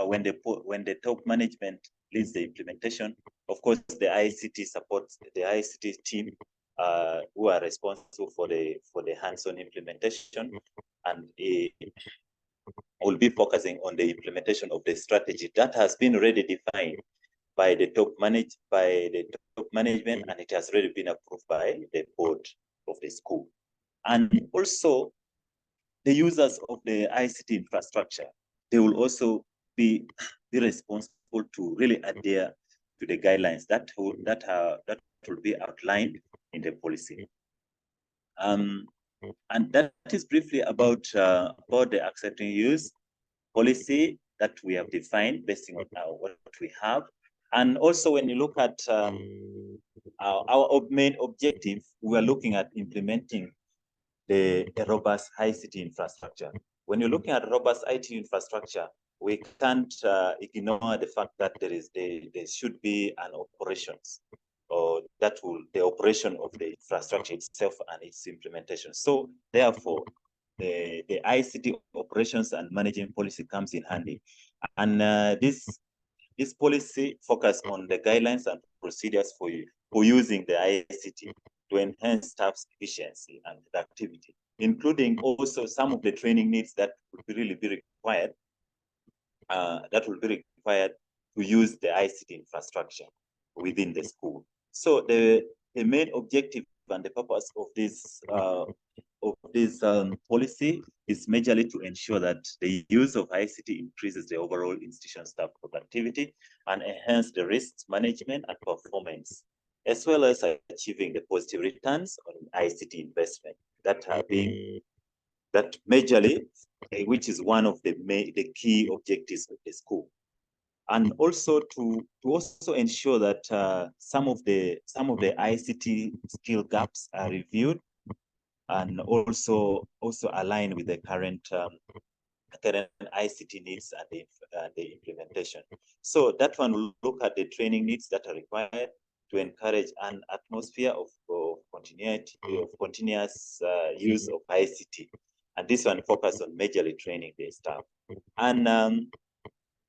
when the top management leads the implementation. Of course, the ICT supports the ICT team who are responsible for the hands-on implementation, and will be focusing on the implementation of the strategy that has been already defined by the top management, and it has already been approved by the board of the school. And also, the users of the ICT infrastructure, they will also be responsible to really adhere to the guidelines that will be outlined in the policy. And that is briefly about the accepting use policy that we have defined based on what we have. And also, when you look at our main objective, we are looking at implementing a robust ICT infrastructure. When you're looking at robust IT infrastructure, we can't ignore the fact that there should be an operations, or the operation of the infrastructure itself and its implementation. So therefore, the ICT operations and managing policy comes in handy. And this policy focuses on the guidelines and procedures for using the ICT to enhance staff's efficiency and productivity, including also some of the training needs that will really be required. To use the ICT infrastructure within the school. So the main objective and the purpose of this policy is majorly to ensure that the use of ICT increases the overall institution staff productivity and enhance the risk management and performance, as well as achieving the positive returns on ICT investment that are that majorly, which is one of the key objectives of the school. And also to also ensure that some of the ICT skill gaps are reviewed and also align with the current ICT needs and the implementation. So that one will look at the training needs that are required to encourage an atmosphere of continuous use of ICT. And this one focuses on majorly training the staff. And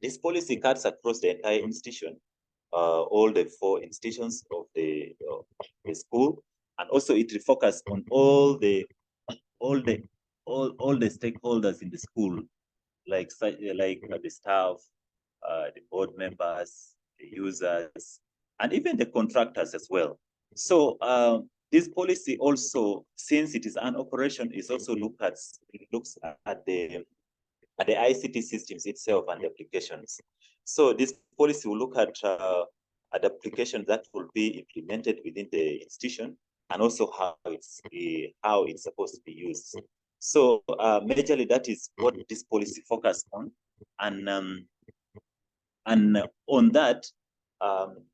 this policy cuts across the entire institution, all the 4 institutions of the school, and also it focuses on all the stakeholders in the school, like the staff, the board members, the users, and even the contractors as well. So this policy also, since it is an operation, is also looks at the ICT systems itself and the applications. So this policy will look at the applications that will be implemented within the institution, and also how it's supposed to be used. So majorly that is what this policy focuses on, and on that,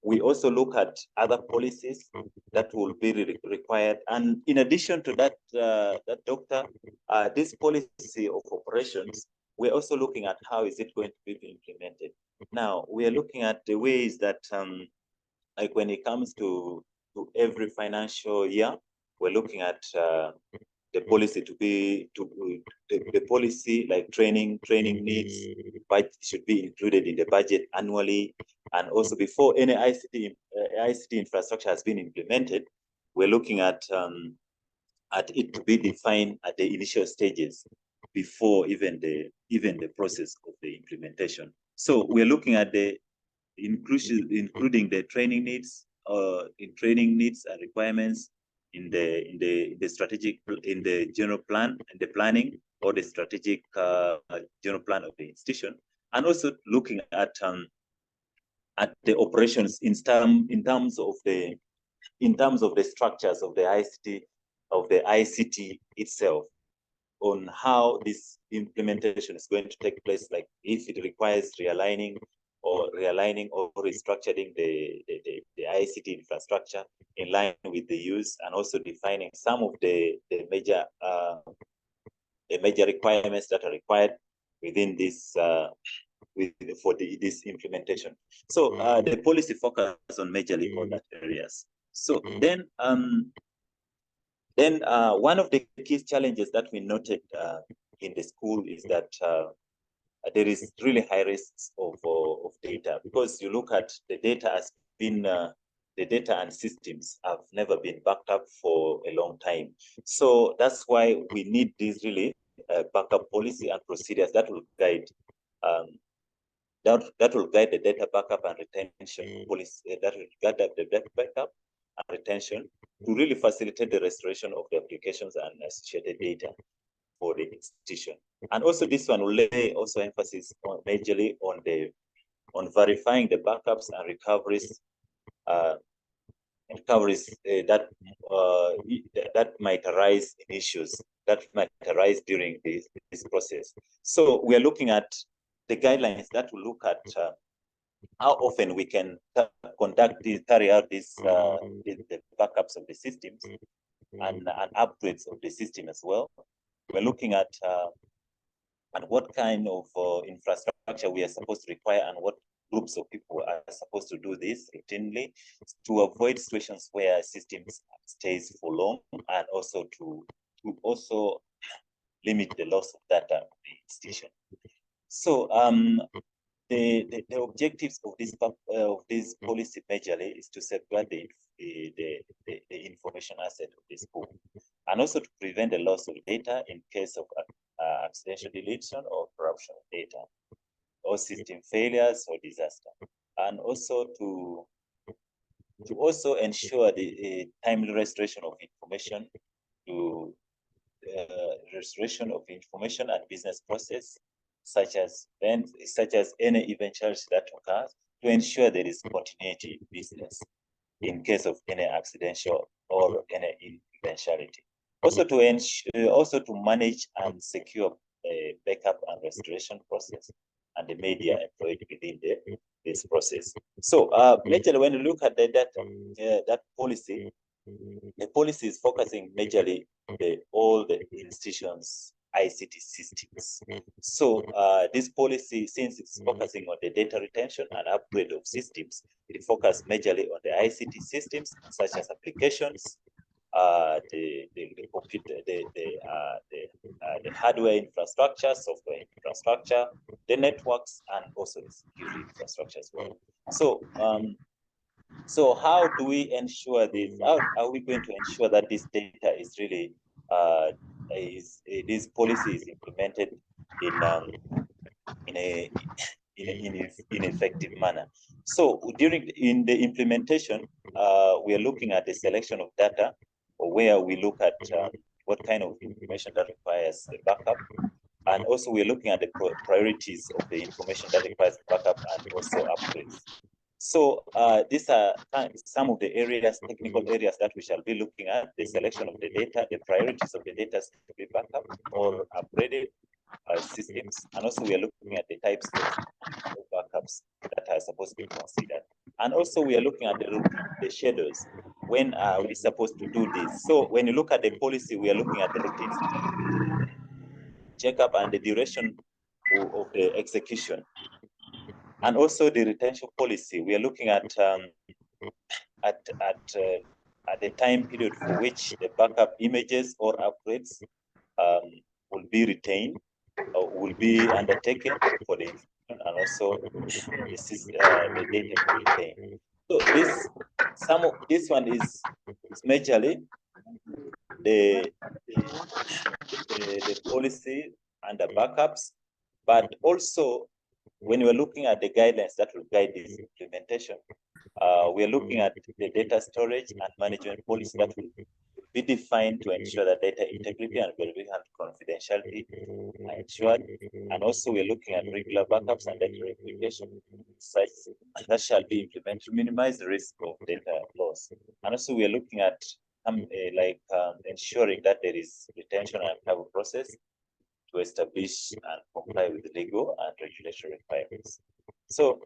We also look at other policies that will be required. And in addition to that, doctor, this policy of operations, we're also looking at how is it going to be implemented. Now, we are looking at the ways that, like when it comes to every financial year, we're looking at the policy to be the policy like training needs, but should be included in the budget annually. And also before any ICT infrastructure has been implemented, we're looking at it to be defined at the initial stages before even the process of the implementation. So we're looking at the including the training needs, in training needs and requirements in the strategic, in the general plan and the planning or the strategic general plan of the institution, and also looking at the operations in terms of the structures of the ICT itself, on how this implementation is going to take place, like if it requires realigning or restructuring the ICT infrastructure in line with the use, and also defining some of the major requirements that are required within this this implementation. So the policy focus on majorly on that areas. So then one of the key challenges that we noted in the school is that there is really high risks of data, because you look at the data has been the data and systems have never been backed up for a long time. So that's why we need this really backup policy and procedures that will guide that will guide the data backup and retention policy, that will guide the data backup and retention to really facilitate the restoration of the applications and associated data for the institution. And also this one will lay also emphasis on majorly on verifying the backups and recoveries that might arise in issues that might arise during this process. So we are looking at the guidelines that will look at how often we can carry out the backups of the systems and upgrades of the system as well. We're looking at what kind of infrastructure we are supposed to require, and what groups of people are supposed to do this routinely, to avoid situations where systems stays for long, and also to also limit the loss of data of the institution. So the objectives of this policy majorly is to safeguard the information asset of the school, and also to prevent the loss of data in case of accidental deletion or corruption of data, or system failures or disaster, and also to also ensure the timely restoration of information to restoration of information and business process, such as any eventuality that occurs, to ensure there is continuity in business in case of any accidental or any eventuality. Also to ensure, also to manage and secure a backup and restoration process and the media employed within this process. So majorly when you look at the data, that policy, the policy is focusing majorly all the institutions' ICT systems. So this policy, since it's focusing on the data retention and upgrade of systems, it focuses majorly on the ICT systems, such as applications, the computer, the hardware infrastructure, software infrastructure, the networks, and also the security infrastructure as well. So so how do we ensure this? How are we going to ensure that this data is really this policy is implemented in an effective manner? So in the implementation, we are looking at the selection of data, where we look at what kind of information that requires a backup, and also we're looking at the priorities of the information that requires backup and also upgrades. So these are some of the areas, technical areas, that we shall be looking at: the selection of the data, the priorities of the data to be backed up or upgraded, systems, and also we are looking at the types of backups that are supposed to be considered. And also we are looking at the schedules. When are we supposed to do this? So when you look at the policy, we are looking at the routines, checkup, and the duration of the execution. And also the retention policy, we are looking at the time period for which the backup images or upgrades will be retained or will be undertaken for the institution, and also the data to be retained. So this one is majorly the policy and the backups, but also when we're looking at the guidelines that will guide this implementation, we're looking at the data storage and management policy that will be defined to ensure that data integrity and availability and confidentiality are ensured. And also we're looking at regular backups and data replication such that shall be implemented to minimize the risk of data loss. And also we're looking at ensuring that there is retention and recovery process to establish and comply with the legal and regulatory requirements. So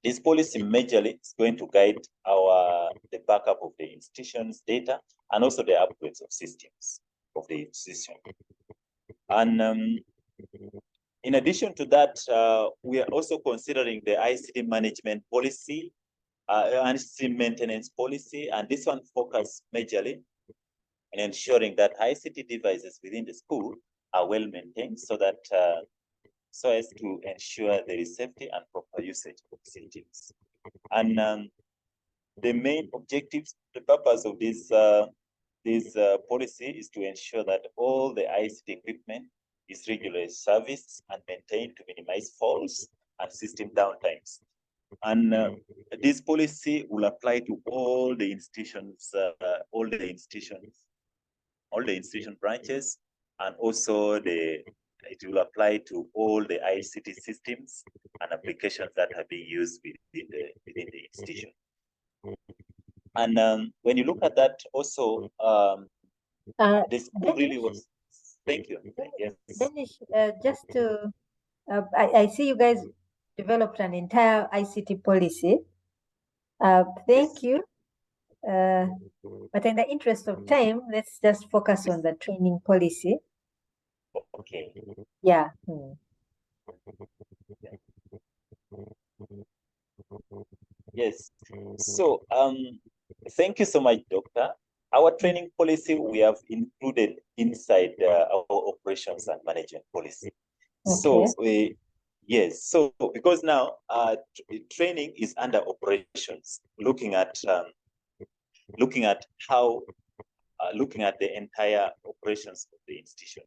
this policy majorly is going to guide the backup of the institution's data and also the upgrades of systems of the institution. And in addition to that, we are also considering the ICT management policy, ICT maintenance policy, and this one focuses majorly in ensuring that ICT devices within the school are well maintained so that so as to ensure there is safety and proper usage of systems. And the main objectives, the purpose of this policy is to ensure that all the ICT equipment is regularly serviced and maintained to minimize faults and system downtimes. And this policy will apply to all the institutions, all the institution branches, and also it will apply to all the ICT systems and applications that are being used within the institution. And when you look at that, also the school really was. Thank you. Yes. Danish, just to, I see you guys developed an entire ICT policy. Thank you. But in the interest of time, let's just focus on the training policy. Okay. Yeah. Yes. So thank you so much, Doctor. Our training policy we have included inside our operations and management policy. Okay. So yes. So because now training is under operations, looking at how looking at the entire operations of the institution.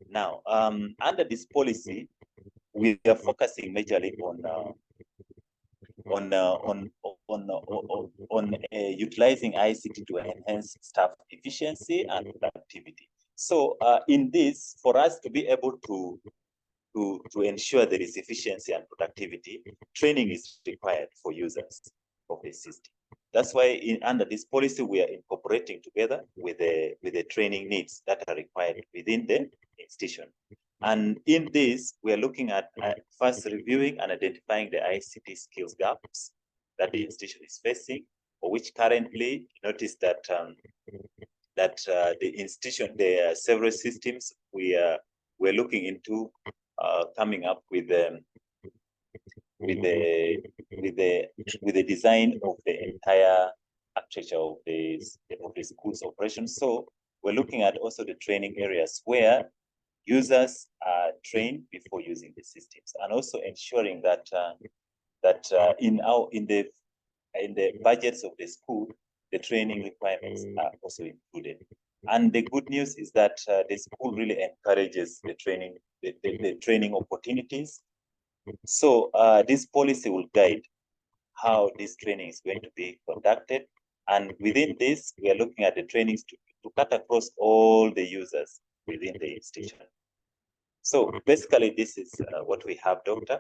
Now, under this policy, we are focusing majorly on utilizing ICT to enhance staff efficiency and productivity. So, in this, for us to be able to ensure there is efficiency and productivity, training is required for users of the system. That's why under this policy, we are incorporating together with the training needs that are required within the institution. And in this, we are looking at first reviewing and identifying the ICT skills gaps that the institution is facing, or which currently notice that the institution, there are several systems we're looking into coming up with the design of the entire architecture of the school's operations. So we're looking at also the training areas where users are trained before using the systems, and also ensuring that in the budgets of the school, the training requirements are also included. And the good news is that the school really encourages the training opportunities. So this policy will guide how this training is going to be conducted. And within this, we are looking at the trainings to cut across all the users within the institution. So basically, this is what we have, Doctor.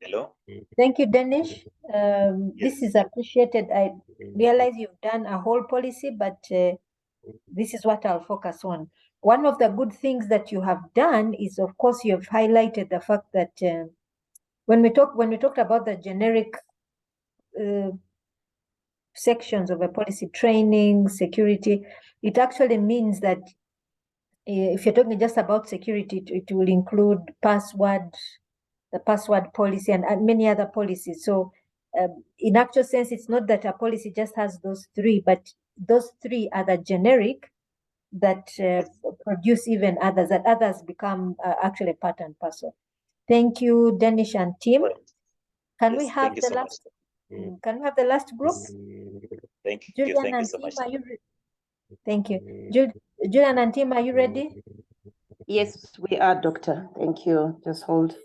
Hello? Thank you, Danish. Yes. This is appreciated. I realize you've done a whole policy, but this is what I'll focus on. One of the good things that you have done is, of course, you have highlighted the fact that when we talked about the generic sections of a policy, training, security, it actually means that if you're talking just about security, it will include the password policy, and many other policies. So in actual sense, it's not that a policy just has those three, but those three are the generic that produce even others, that others become actually part and parcel. Thank you, Danish and team. Can we have the last? Can we have the last group? Thank you. Julian Thank you and so team, much. are you ready? Thank you. Julian and team, are you ready? Yes, we are, Doctor. Thank you. Just hold.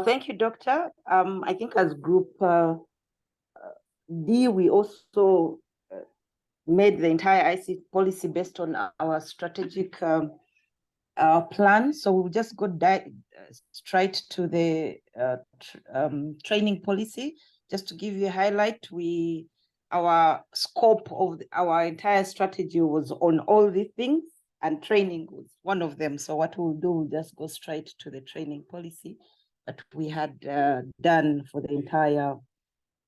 Thank you, Doctor. I think as group D, we also made the entire ICT policy based on our strategic plan. So we'll just go straight to the training policy. Just to give you a highlight, our scope of our entire strategy was on all these things, and training was one of them. So what we'll do, we'll just go straight to the training policy that we had done for the entire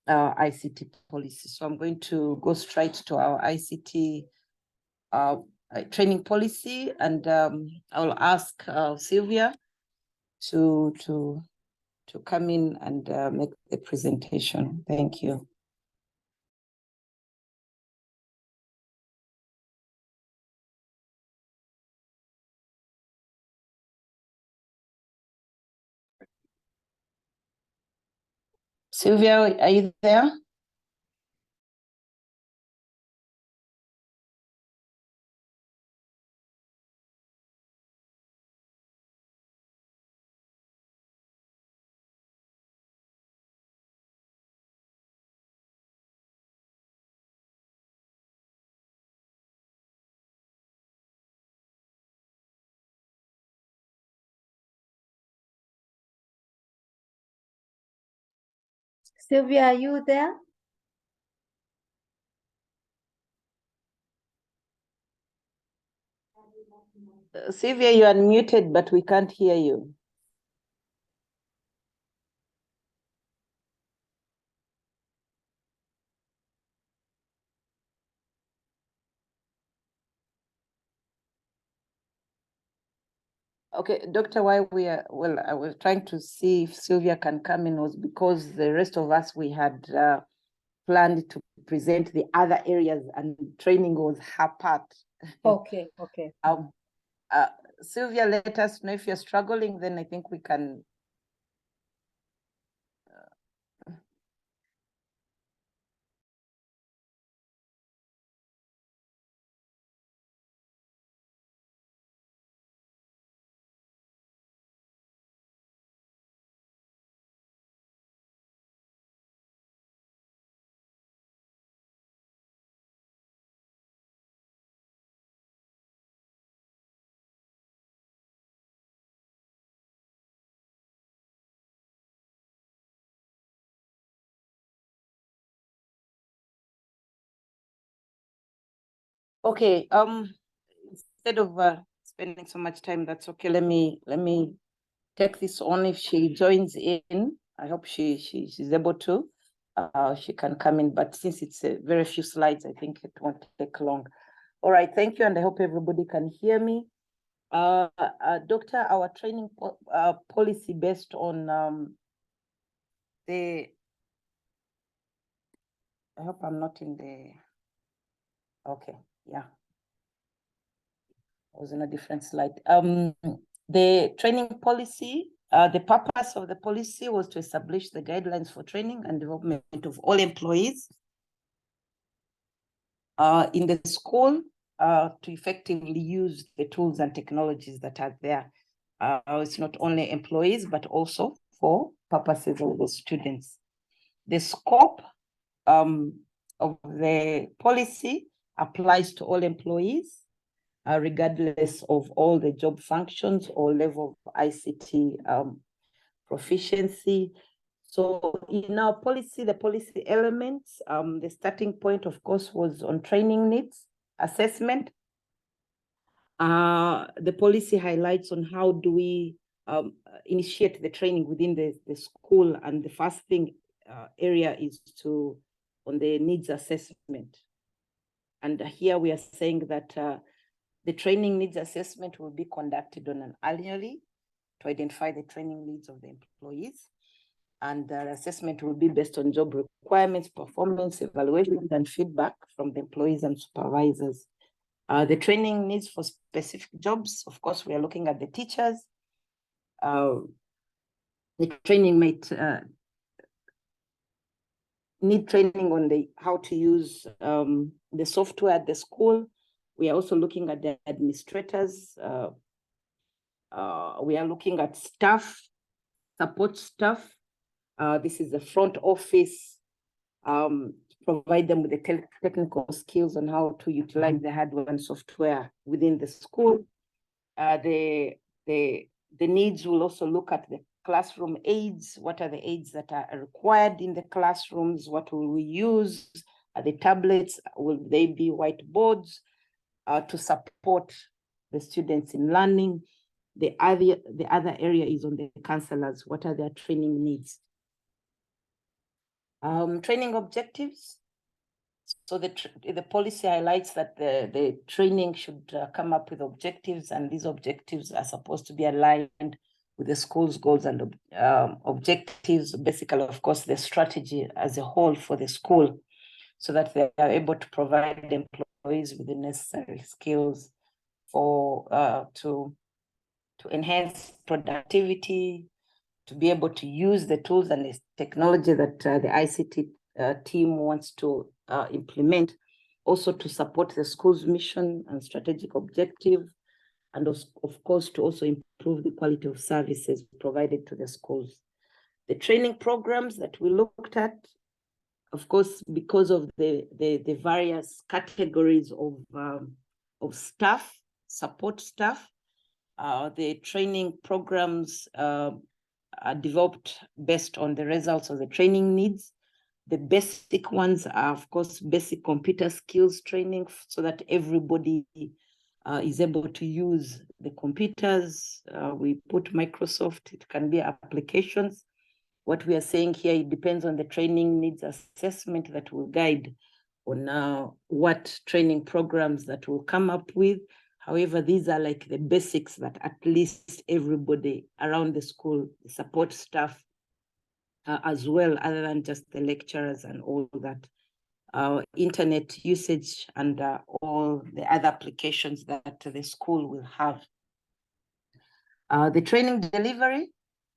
ICT policy. So I'm going to go straight to our ICT training policy, and I'll ask Sylvia to come in and make the presentation. Thank you. Sylvia, are you there? Sylvia, are you there? Sylvia, you are unmuted, but we can't hear you. Okay, Doctor, why we are, well, I was trying to see if Sylvia can come in was because the rest of us, we had planned to present the other areas, and training was her part. Okay. Sylvia, let us know if you're struggling, then I think we can. Okay, instead of spending so much time, that's okay. Let me take this on. If she joins in, I hope she's able to. She can come in, but since it's very few slides, I think it won't take long. All right, thank you, and I hope everybody can hear me. Doctor, our training policy based on I hope I'm not in the, okay, yeah. I was in a different slide. The training policy, the purpose of the policy was to establish the guidelines for training and development of all employees in the school to effectively use the tools and technologies that are there. It's not only employees, but also for purposes of the students. The scope of the policy applies to all employees, regardless of all the job functions or level of ICT proficiency. So in our policy, the policy elements, the starting point, of course, was on training needs assessment. The policy highlights on how do we initiate the training within the school, and the first thing area is on the needs assessment. And here we are saying that the training needs assessment will be conducted on an annually to identify the training needs of the employees. And the assessment will be based on job requirements, performance, evaluation, and feedback from the employees and supervisors. The training needs for specific jobs, of course, we are looking at the teachers. The training might need training on how to use the software at the school. We are also looking at the administrators. We are looking at staff, support staff. This is the front office, provide them with the technical skills on how to utilize the hardware and software within the school. The needs will also look at the classroom aids. What are the aids that are required in the classrooms? What will we use? Are the tablets? Will they be whiteboards to support the students in learning? The other area is on the counselors. What are their training needs? Training objectives. So the policy highlights that the training should come up with objectives, and these objectives are supposed to be aligned with the school's goals and objectives, basically, of course, the strategy as a whole for the school, so that they are able to provide employees with the necessary skills to enhance productivity, to be able to use the tools and the technology that the ICT team wants to implement, also to support the school's mission and strategic objective, and of course to also improve the quality of services provided to the schools. The training programs that we looked at, of course, because of the various categories of staff, support staff, the training programs are developed based on the results of the training needs. The basic ones are, of course, basic computer skills training, so that everybody is able to use the computers. We put Microsoft, it can be applications. What we are saying here, it depends on the training needs assessment that will guide on what training programs that will come up with. However, these are like the basics that at least everybody around the school, the support staff as well, other than just the lecturers and all that, internet usage and all the other applications that the school will have. The training delivery.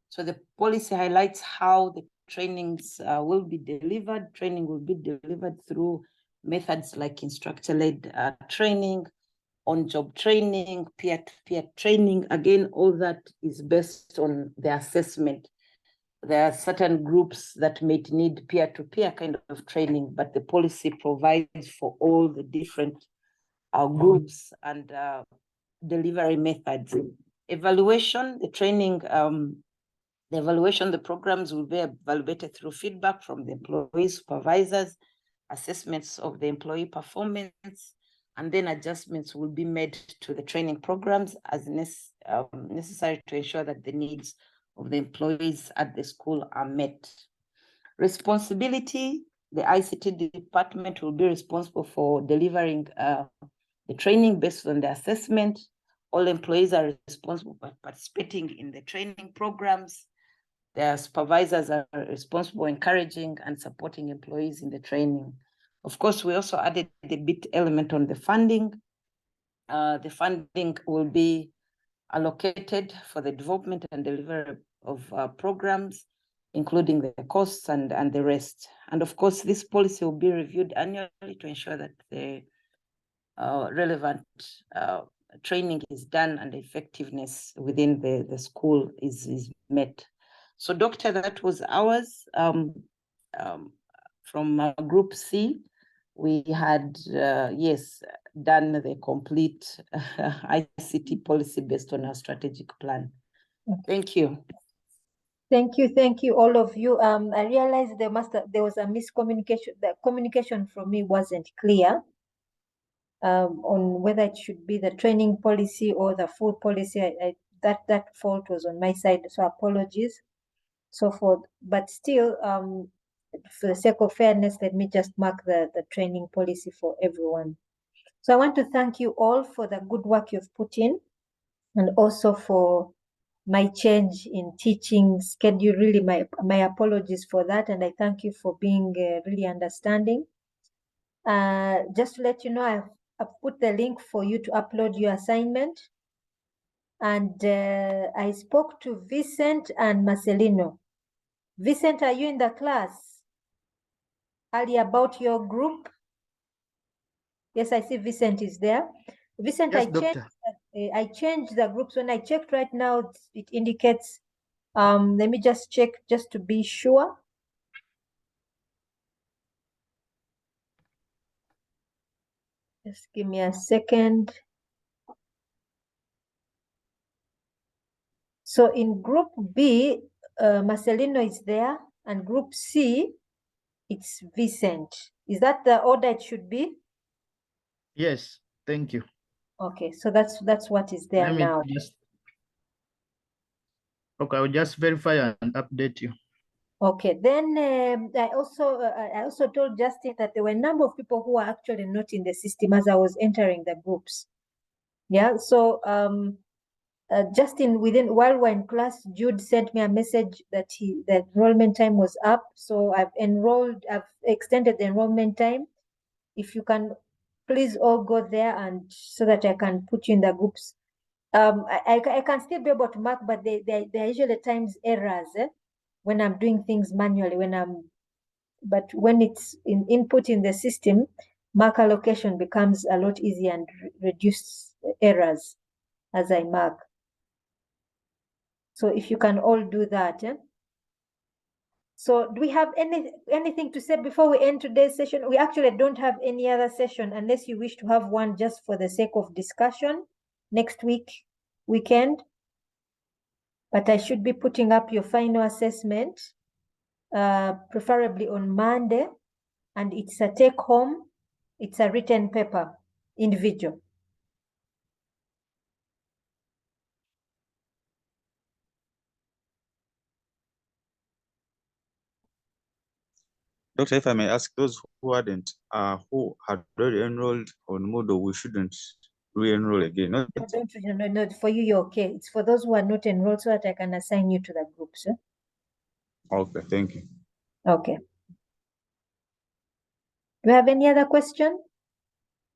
So the policy highlights how the trainings will be delivered. Training will be delivered through methods like instructor-led training, on-job training, peer-to-peer training. Again, all that is based on the assessment. There are certain groups that may need peer-to-peer kind of training, but the policy provides for all the different groups and delivery methods. Evaluation, the training, the programs will be evaluated through feedback from the employees, supervisors, assessments of the employee performance, and then adjustments will be made to the training programs as necessary to ensure that the needs of the employees at the school are met. Responsibility, the ICT department will be responsible for delivering the training based on the assessment. All employees are responsible for participating in the training programs. Their supervisors are responsible for encouraging and supporting employees in the training. Of course, we also added the bit element on the funding. The funding will be allocated for the development and delivery of programs, including the costs and the rest. And of course, this policy will be reviewed annually to ensure that the relevant training is done and the effectiveness within the school is met. So, Doctor, that was ours. from Group C, we had, yes, done the complete ICT policy based on our strategic plan. Thank you. Thank you, all of you. I realized there was a miscommunication. The communication from me wasn't clear on whether it should be the training policy or the full policy. That fault was on my side, so apologies. But still, for the sake of fairness, let me just mark the training policy for everyone. So I want to thank you all for the good work you've put in, and also for my change in teaching schedule. Really, my apologies for that, and I thank you for being really understanding. Just to let you know, I've put the link for you to upload your assignment. And I spoke to Vincent and Marcelino. Vincent, are you in the class? Ali, about your group? Yes, I see Vincent is there. Vincent, Yes, I changed the groups. When I checked right now, it indicates, let me just check just to be sure. Just give me a second. So in group B, Marcelino is there, and group C, it's Vincent. Is that the order it should be? Yes, thank you. Okay, so that's what is there now. Okay, I'll just verify and update you. Okay, then I also told Justin that there were a number of people who are actually not in the system as I was entering the groups. Yeah, so Justin, while we're in class, Jude sent me a message that the enrollment time was up. So I've extended the enrollment time. If you can please all go there, and so that I can put you in the groups. I can still be able to mark, but there are usually times errors when I'm doing things manually. But when it's input in the system, mark allocation becomes a lot easier and reduce errors as I mark. So if you can all do that. So do we have anything to say before we end today's session? We actually don't have any other session unless you wish to have one just for the sake of discussion next weekend. But I should be putting up your final assessment, preferably on Monday, and it's a take home. It's a written paper, individual. Doctor, if I may ask, those who had already enrolled on Moodle, we shouldn't re-enroll again. No, for you, you're okay. It's for those who are not enrolled, so that I can assign you to the groups. Okay, thank you. Okay. Do you have any other question?